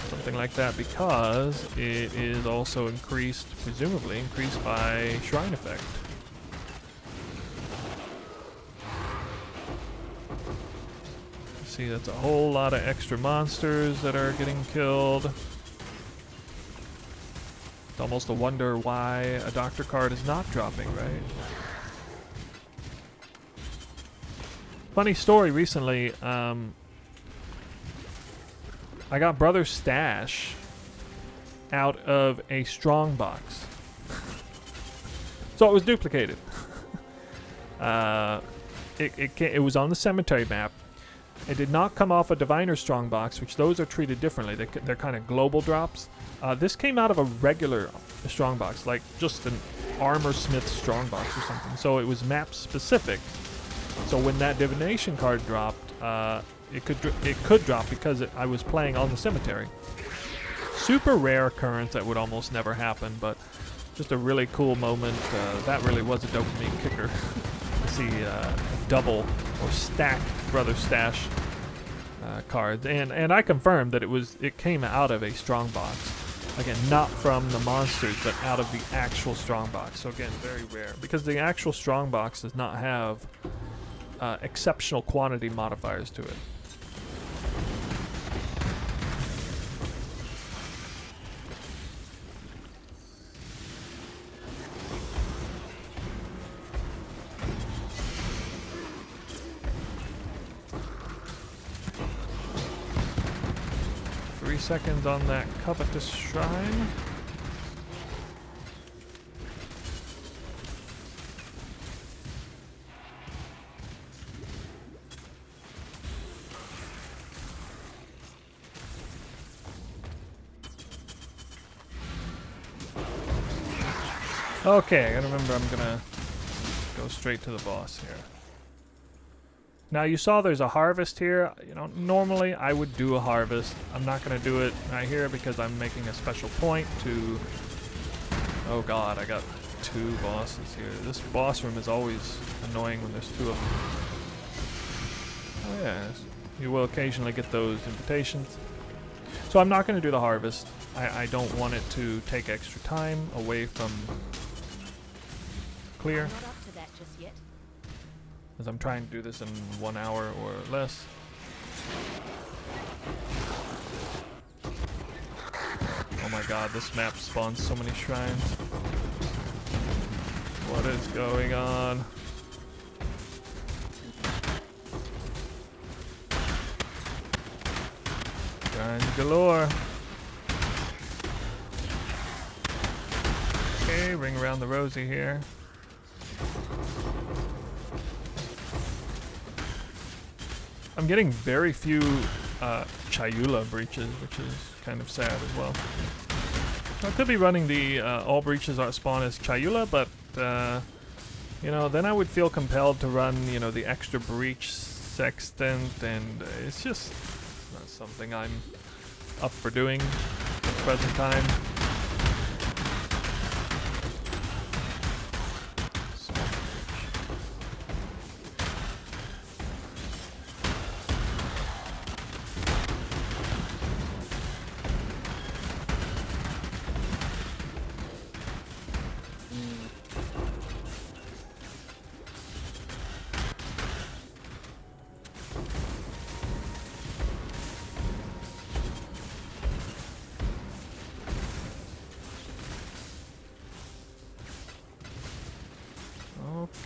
Something like that, because it is also increased, presumably increased by Shrine effect. See, that's a whole lot of extra monsters that are getting killed. It's almost a wonder why a doctor card is not dropping, right? Funny story recently, I got Brother Stash out of a Strongbox. So it was duplicated. It was on the cemetery map. It did not come off a Diviner Strongbox, which those are treated differently. They're kind of global drops. This came out of a regular Strongbox, like just an Armor Smith Strongbox or something. So it was map specific. So when that Divination card dropped, it could drop because I was playing on the cemetery. Super rare occurrence that would almost never happen, but just a really cool moment. That really was a dopamine kicker. To see double or stacked Brother Stash cards, and I confirmed that it came out of a Strongbox. Again, not from the monsters, but out of the actual Strongbox. So again, very rare because the actual Strongbox does not have exceptional quantity modifiers to it. Seconds on that covetous shrine. Okay, I gotta remember I'm gonna go straight to the boss here. Now you saw there's a harvest here. You know, normally I would do a harvest. I'm not going to do it right here because I'm making a special point to... Oh god, I got 2 bosses here. This boss room is always annoying when there's 2 of them. Oh yeah, you will occasionally get those invitations. So I'm not going to do the harvest. I don't want it to take extra time away from clear. I'm not up to that just yet. As I'm trying to do this in 1 hour or less. Oh my god, this map spawns so many shrines. What is going on? Shrines galore. Okay, ring around the rosy here. I'm getting very few Chayula breaches, which is kind of sad as well. I could be running the all breaches are spawn as Chayula, but you know, then I would feel compelled to run, you know, the extra breach Sextant, and it's just not something I'm up for doing at the present time.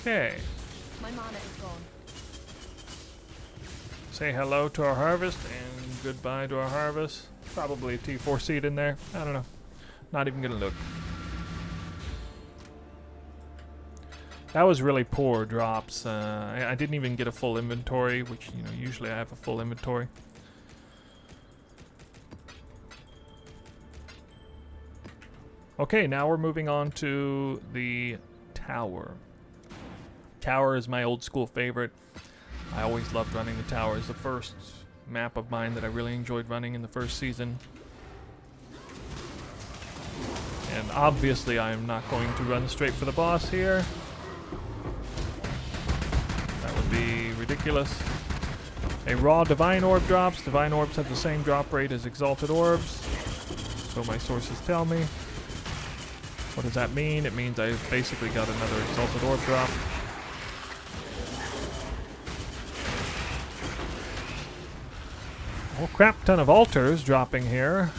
Okay. My mana is gone. Say hello to our harvest and goodbye to our harvest. Probably a T4 seed in there. I don't know. Not even gonna look. That was really poor drops. I didn't even get a full inventory, which, you know, usually I have a full inventory. Okay, now we're moving on to the tower. Tower is my old school favorite. I always loved running the tower. It's the first map of mine that I really enjoyed running in the first season. And obviously I'm not going to run straight for the boss here. That would be ridiculous. A raw Divine Orb drops. Divine Orbs have the same drop rate as Exalted Orbs, so my sources tell me. What does that mean? It means I basically got another Exalted Orb drop. Oh crap, ton of altars dropping here.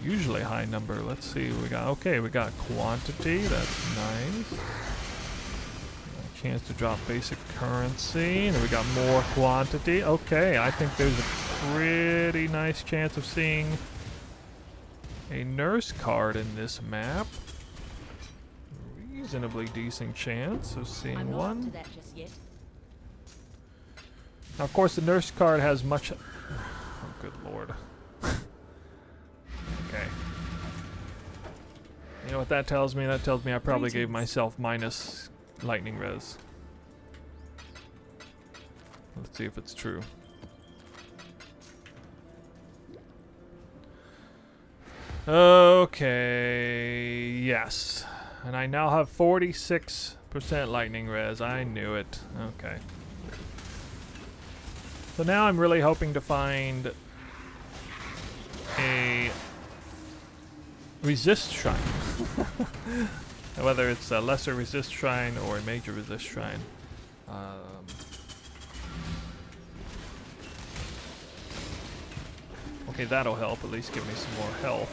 Usually high number. Let's see what we got. Okay, we got quantity. That's nice. A chance to drop basic currency. And then we got more quantity. Okay, I think there's a pretty nice chance of seeing a nurse card in this map. Reasonably decent chance of seeing I'm not one. up to that just yet. Now, of course, the nurse card has much... Oh, good lord. Okay. You know what that tells me? That tells me I probably gave myself minus lightning res. Let's see if it's true. Okay, yes. And I now have 46% lightning res. I knew it. Okay. So now I'm really hoping to find a resist shrine. Whether it's a lesser resist shrine or a major resist shrine. Okay, that'll help. At least give me some more health.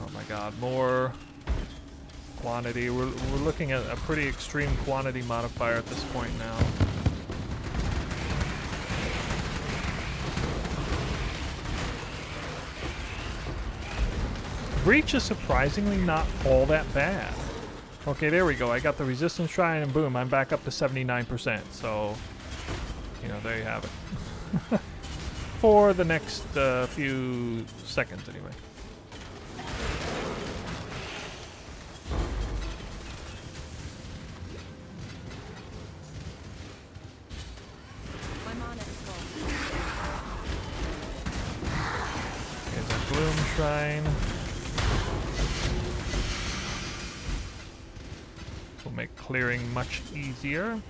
Oh my god, more quantity. We're looking at a pretty extreme quantity modifier at this point now. Breach is surprisingly not all that bad. Okay, there we go. I got the resistance shrine and boom, I'm back up to 79%. So, you know, there you have it. For the next few seconds anyway. My mana is gone. Here's our Gloom shrine. This will make clearing much easier.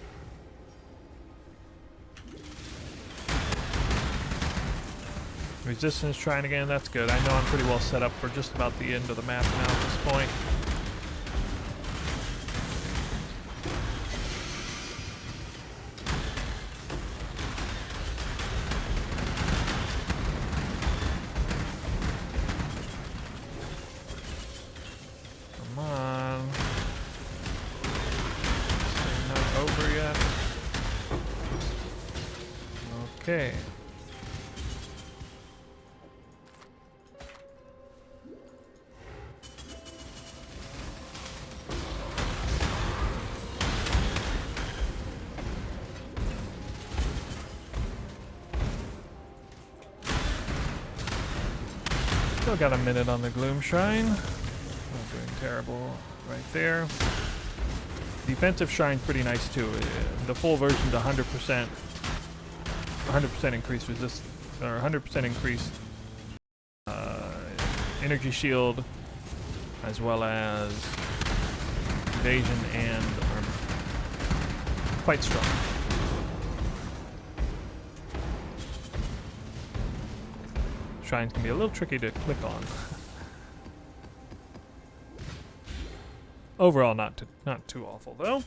Resistance shrine again, that's good. I know I'm pretty well set up for just about the end of the map now at this point. Come on. Still not over yet. Okay. Still got a minute on the Gloom Shrine. Not doing terrible right there. Defensive Shrine's pretty nice too. The full version's 100%. 100% increased resist, or 100% increased energy shield, as well as evasion and armor. Quite strong. Shrines can be a little tricky to click on. Overall, not too awful though.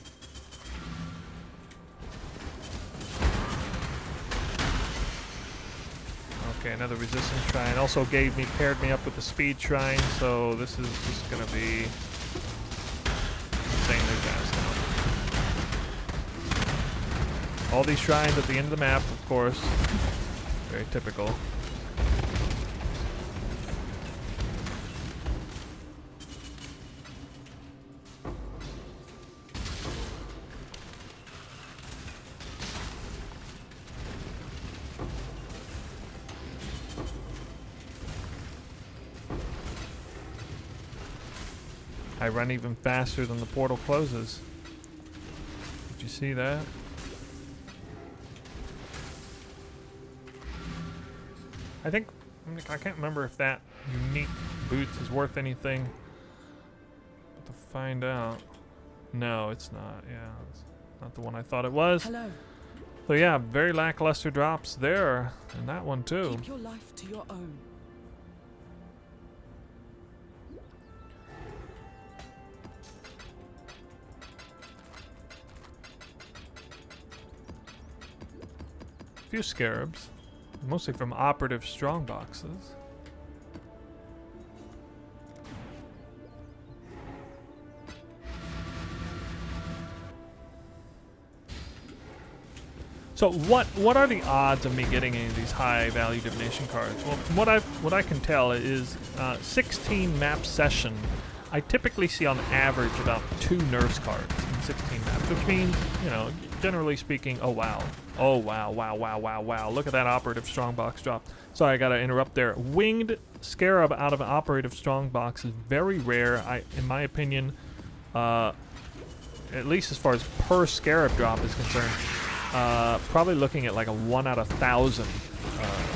Okay, another resistance shrine. Also paired me up with the speed shrine, so this is just gonna be insanely fast now. All these shrines at the end of the map, of course. Very typical. I run even faster than the portal closes. Did you see that? I can't remember if that unique boots is worth anything. But to find out. No, it's not. Yeah, it's not the one I thought it was. Hello. So yeah, very lackluster drops there. And that one too. Keep your life to your own. Few Scarabs, mostly from operative Strongboxes. So what are the odds of me getting any of these high value divination cards? Well, from what I can tell is 16 map session. I typically see on average about 2 nurse cards. 16 maps, which means, you know, generally speaking, oh wow. Oh wow, wow, wow, wow, wow. Look at that operative strongbox drop. Sorry, I gotta interrupt there. Winged Scarab out of an operative strongbox is very rare. In my opinion, at least as far as per Scarab drop is concerned, probably looking at like a 1 out of 1,000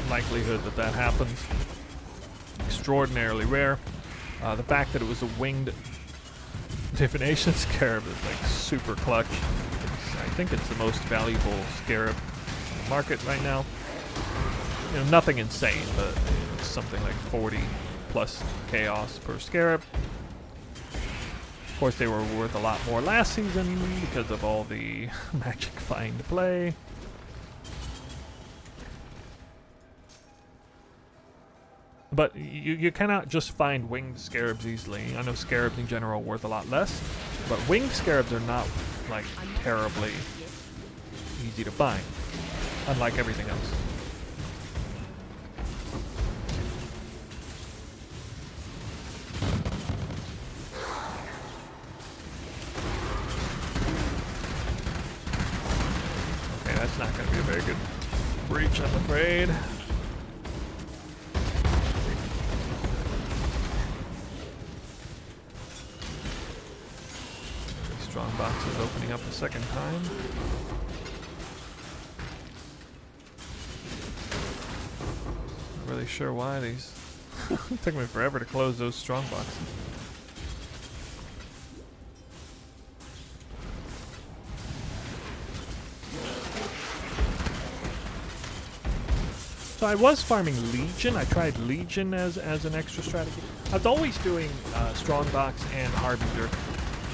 likelihood that that happens. Extraordinarily rare. The fact that it was a winged Divination Scarab is like super clutch. I think it's the most valuable Scarab on the market right now. You know, nothing insane, but it's something like 40 plus chaos per Scarab. Of course, they were worth a lot more last season because of all the magic find play. But you cannot just find winged Scarabs easily. I know Scarabs in general are worth a lot less, but winged Scarabs are not like terribly easy to find, unlike everything else. Okay, that's not going to be a very good breach, I'm afraid. Strongbox is opening up a second time. Not really sure why these it took me forever to close those strongboxes. So I was farming Legion. I tried Legion as an extra strategy. I was always doing Strongbox and Harbinger.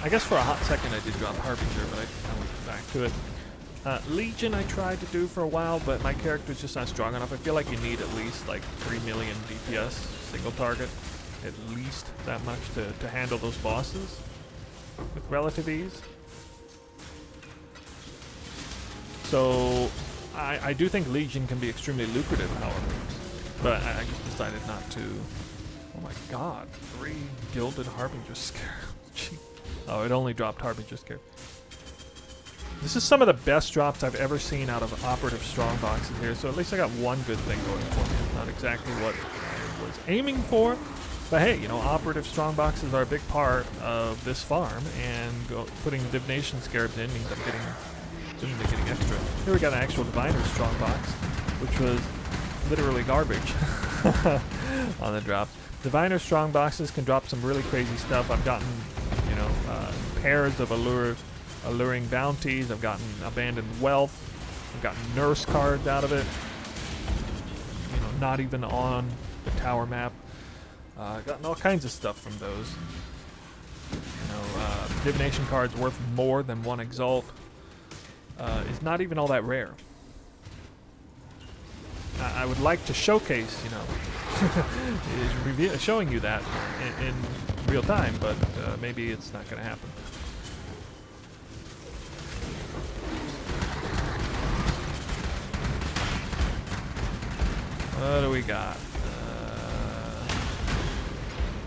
I guess for a hot second I did drop Harbinger, but I went back to it. Legion I tried to do for a while, but my character's just not strong enough. I feel like you need at least like 3 million DPS single target, at least that much to handle those bosses with relative ease. So I do think Legion can be extremely lucrative, however, but I just decided not to. Oh my god, 3 Gilded Harbinger Scarabs. Oh, it only dropped Harbinger Scarab. This is some of the best drops I've ever seen out of operative strongboxes here, so at least I got one good thing going for me. Not exactly what I was aiming for, but hey, you know, operative strongboxes are a big part of this farm, and putting Divination Scarabs in means I'm getting extra. Here we got an actual Diviner strongbox, which was literally garbage on the drop. Diviner strongboxes can drop some really crazy stuff. I've gotten, you know, pairs of alluring bounties. I've gotten abandoned wealth. I've gotten nurse cards out of it. You know, not even on the tower map. I've gotten all kinds of stuff from those. You know, divination cards worth more than 1 exalt is not even all that rare. I would like to showcase, you know, showing you that in real time, but maybe it's not going to happen. What do we got?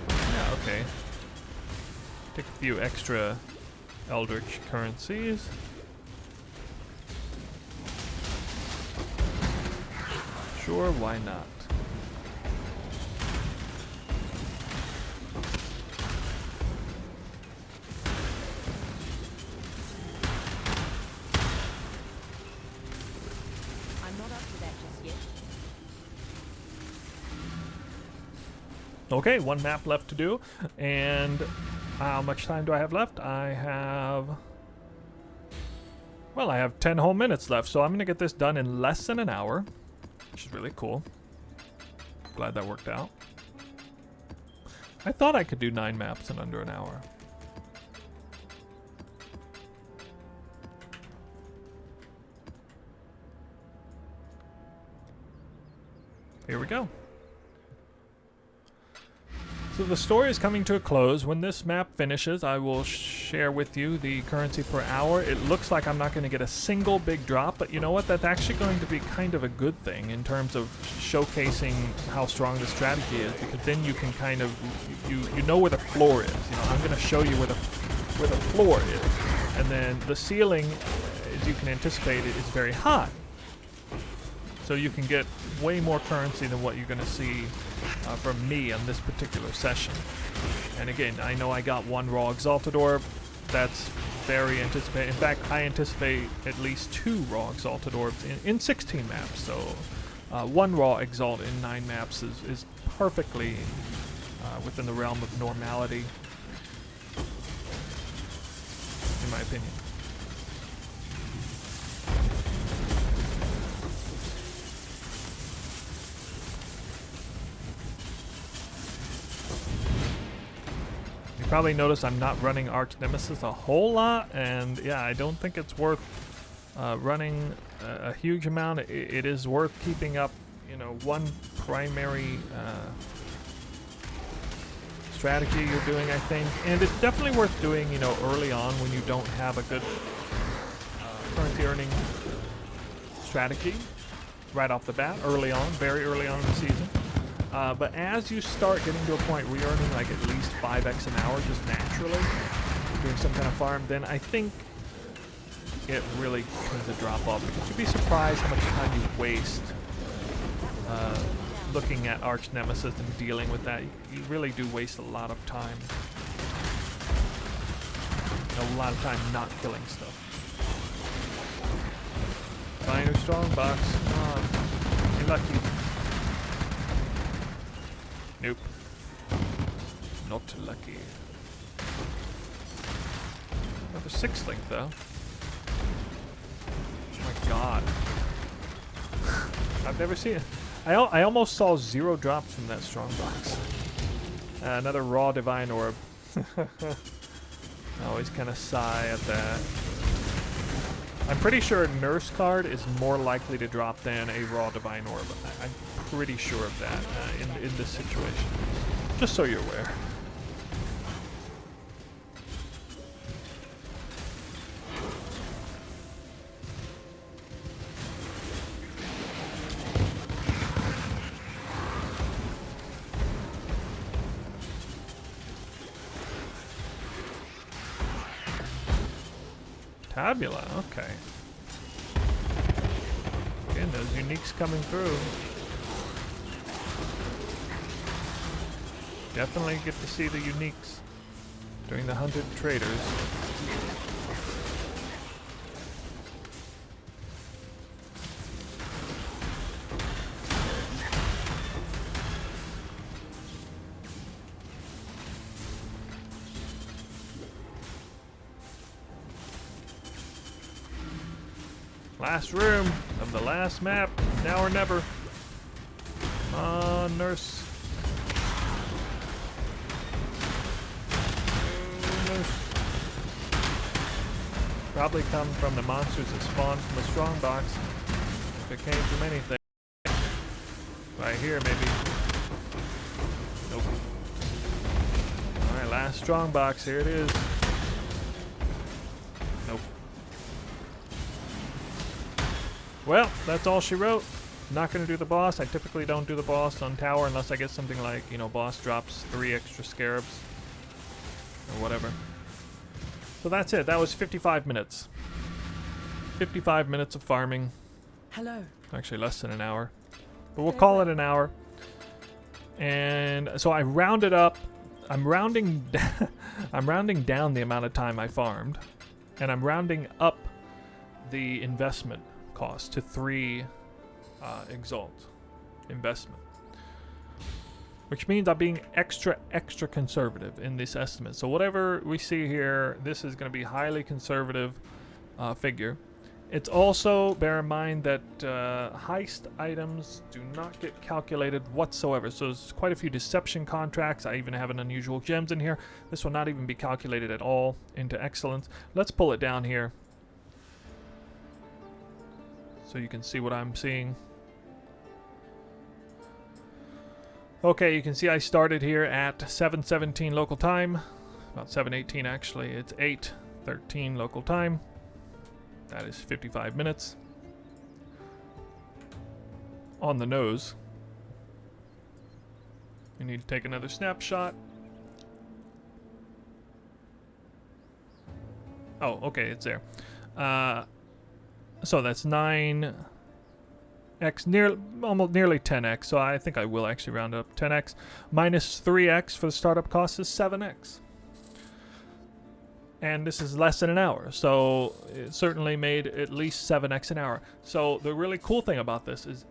Yeah, okay. Take a few extra Eldritch currencies. Sure, why not? I'm not up to that just yet. Okay, 1 map left to do, and how much time do I have left? I have 10 whole minutes left, so I'm gonna get this done in less than an hour, which is really cool. Glad that worked out. I thought I could do 9 maps in under an hour. Here we go. So the story is coming to a close. When this map finishes, I will share with you the currency per hour. It looks like I'm not going to get a single big drop, but you know what? That's actually going to be kind of a good thing in terms of showcasing how strong the strategy is, because then you can kind of you know where the floor is. You know, I'm going to show you where the floor is. And then the ceiling, as you can anticipate, is very high. So you can get way more currency than what you're going to see from me on this particular session. And again, I know I got one raw Exalted Orb. That's very anticipated. In fact, I anticipate at least 2 raw Exalted Orbs in 16 maps. So 1 raw Exalt in 9 maps is perfectly within the realm of normality, in my opinion. You probably notice I'm not running Arch Nemesis a whole lot, and yeah, I don't think it's worth running a huge amount. It is worth keeping up, you know, one primary strategy you're doing, I think, and it's definitely worth doing, you know, early on when you don't have a good currency earning strategy right off the bat, early on, very early on in the season. But as you start getting to a point where you're earning like at least 5x an hour just naturally, doing some kind of farm, then I think it really tends to drop off. Because you'd be surprised how much time you waste looking at Arch Nemesis and dealing with that. You really do waste a lot of time. A lot of time not killing stuff. Find your Strongbox. Come on. You're lucky. Nope. Not lucky. Another 6 link though. Oh my god. I've never seen it. I almost saw 0 drops from that Strongbox. Another raw Divine Orb. I always kind of sigh at that. I'm pretty sure a Nurse card is more likely to drop than a raw Divine Orb. I'm pretty sure of that in this situation. Just so you're aware. Tabula, okay. Again, those uniques coming through. Definitely get to see the uniques during the hunted Traitors. Last room of the last map, now or never. Come on, Nurse. Probably come from the monsters that spawned from a Strongbox. If it came from anything. Right here, maybe. Nope. Alright, last Strongbox. Here it is. Nope. Well, that's all she wrote. Not going to do the boss. I typically don't do the boss on tower unless I get something like, you know, boss drops 3 extra Scarabs. Or whatever. So that's it. That was 55 minutes. 55 minutes of farming. Hello. Actually, less than an hour. But we'll call it an hour. And so I rounded up. I'm rounding down the amount of time I farmed. And I'm rounding up the investment cost to 3 Exalt investment. Which means I'm being extra conservative in this estimate. So whatever we see here, this is going to be highly conservative figure. It's also, bear in mind that heist items do not get calculated whatsoever. So there's quite a few deception contracts. I even have an unusual gems in here. This will not even be calculated at all into excellence. Let's pull it down here so you can see what I'm seeing. Okay, you can see I started here at 7:17 local time. About 7:18 actually. It's 8:13 local time. That is 55 minutes. On the nose. You need to take another snapshot. Oh, okay, it's there. So that's 9x, almost nearly 10x. So I think I will actually round it up. 10x minus 3x for the startup cost is 7x. And this is less than an hour, so it certainly made at least 7x an hour. So the really cool thing about this is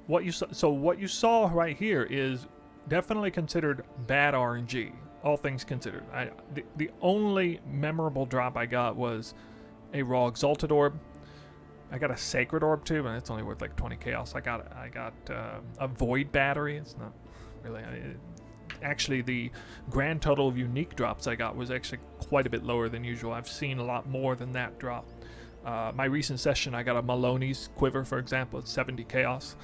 what you saw. So what you saw right here is definitely considered bad RNG, all things considered. The only memorable drop I got was a raw exalted orb. I got a sacred orb too, but it's only worth like 20 chaos. I got a void battery. It's not really. Actually, the grand total of unique drops I got was actually quite a bit lower than usual. I've seen a lot more than that drop. My recent session, I got a Maloney's quiver, for example. It's 70 chaos.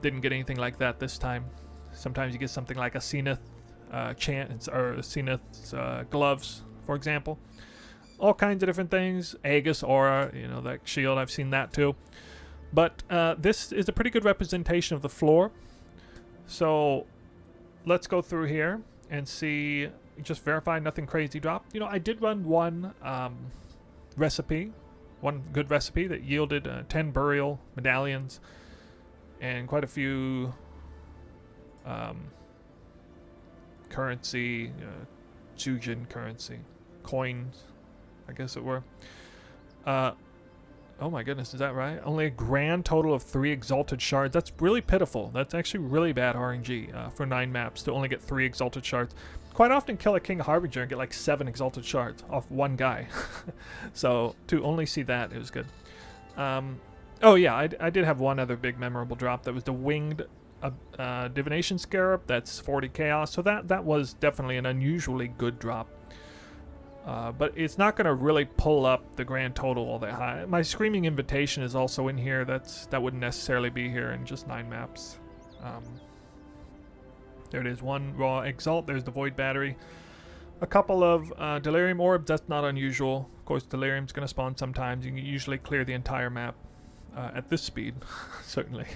Didn't get anything like that this time. Sometimes you get something like a Zenith chant or Zenith's gloves, for example. All kinds of different things. Aegis aura, that shield. I've seen that too. But this is a pretty good representation of the floor. So let's go through here and see, just verify nothing crazy dropped. I did run one recipe, one good recipe that yielded 10 burial medallions and quite a few currency, Jujin currency, coins, I guess it were. Oh my goodness, is that right? Only a grand total of 3 exalted shards. That's really pitiful. That's actually really bad RNG for 9 maps to only get 3 exalted shards. Quite often kill a King Harbinger and get like 7 exalted shards off one guy. So to only see that, it was good. Oh yeah, I did have one other big memorable drop. That was the winged Divination Scarab. That's 40 chaos. So that was definitely an unusually good drop. But it's not going to really pull up the grand total all that high. My Screaming Invitation is also in here. That wouldn't necessarily be here in just 9 maps. There it is. 1 raw exalt. There's the void battery. A couple of delirium orbs. That's not unusual. Of course, delirium's going to spawn sometimes. You can usually clear the entire map at this speed, certainly.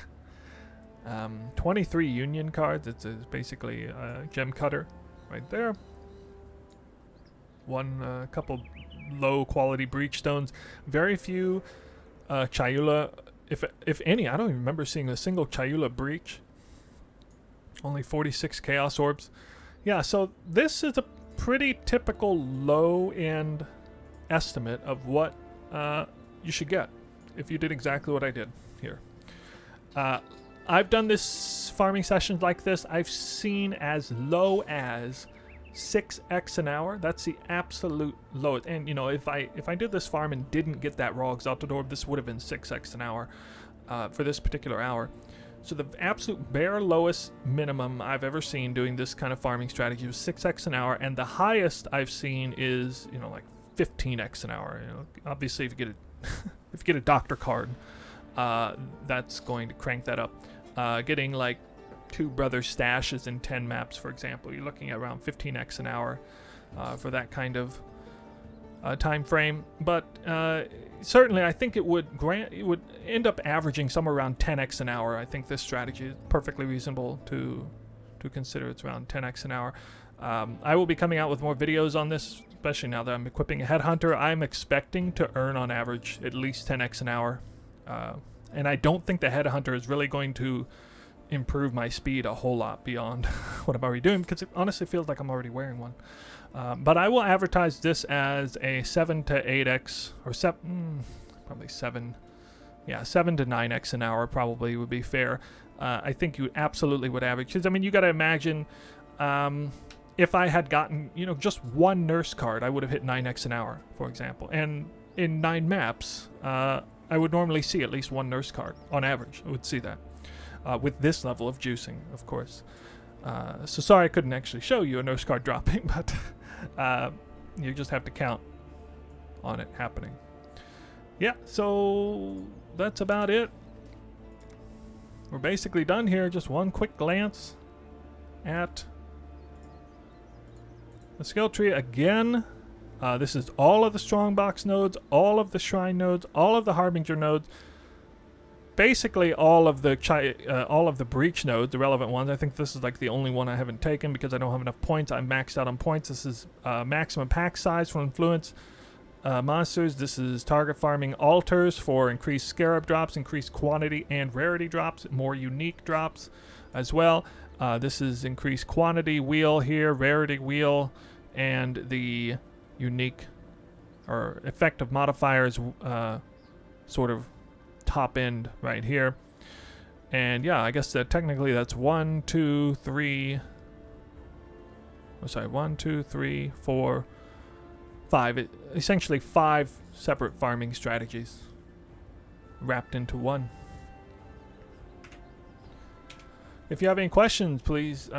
23 union cards. It's basically a gem cutter right there. One couple low quality breach stones. Very few Chayula, if any. I don't even remember seeing a single Chayula breach. Only 46 chaos orbs. Yeah, so this is a pretty typical low end estimate of what you should get if you did exactly what I did here. I've done this farming sessions like this. I've seen as low as 6x an hour. That's the absolute lowest. And if I did this farm and didn't get that raw exalted orb, this would have been 6x an hour for this particular hour. So the absolute bare lowest minimum I've ever seen doing this kind of farming strategy was 6x an hour, and the highest I've seen is like 15x an hour. Obviously if you get if you get a doctor card, that's going to crank that up. Getting like 2 brother stashes in 10 maps, for example, you're looking at around 15x an hour for that kind of time frame. But certainly I think it would end up averaging somewhere around 10x an hour. I think this strategy is perfectly reasonable to consider. It's around 10x an hour. I will be coming out with more videos on this, especially now that I'm equipping a Headhunter. I'm expecting to earn on average at least 10x an hour, and I don't think the Headhunter is really going to improve my speed a whole lot beyond what I'm already doing, because it honestly feels like I'm already wearing one. But I will advertise this as a 7 to 8x, or probably 7 to 9x an hour probably would be fair. I think you absolutely would average, because you got to imagine if I had gotten just one nurse card, I would have hit 9x an hour, for example. And in 9 maps, I would normally see at least one nurse card on average. I would see that. With this level of juicing, of course. So sorry I couldn't actually show you a nurse card dropping, but you just have to count on it happening. Yeah, so that's about it. We're basically done here. Just one quick glance at the skill tree again. This is all of the Strongbox nodes, all of the Shrine nodes, all of the Harbinger nodes. Basically all of the breach nodes, the relevant ones. I think this is like the only one I haven't taken because I don't have enough points. I'm maxed out on points. This is maximum pack size for influence. monsters. This is target farming altars for increased scarab drops, increased quantity and rarity drops, more unique drops as well. This is increased quantity wheel here, rarity wheel, and the unique or effective modifiers sort of top end right here. And yeah, I guess that technically that's 1, 2, 3. Oh, sorry, 1, 2, 3, 4, 5. Essentially 5 separate farming strategies wrapped into one. If you have any questions, please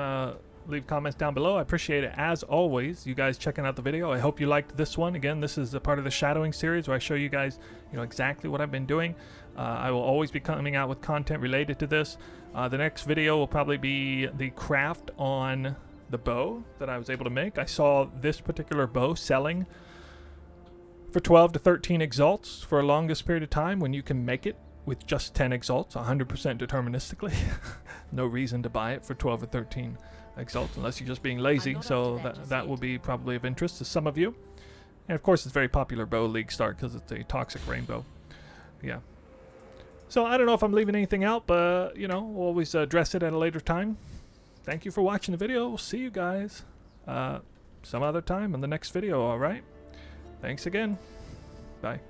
leave comments down below. I appreciate it as always, you guys checking out the video. I hope you liked this one. Again, this is a part of the shadowing series where I show you guys, exactly what I've been doing. I will always be coming out with content related to this. The next video will probably be the craft on the bow that I was able to make. I saw this particular bow selling for 12 to 13 exalts for a longest period of time when you can make it with just 10 exalts, 100% deterministically. No reason to buy it for 12 or 13 exalts unless you're just being lazy, so that will be probably of interest to some of you. And of course it's very popular bow league start because it's a toxic rainbow. Yeah. So I don't know if I'm leaving anything out, but we'll always address it at a later time. Thank you for watching the video. We'll see you guys some other time in the next video, alright? Thanks again. Bye.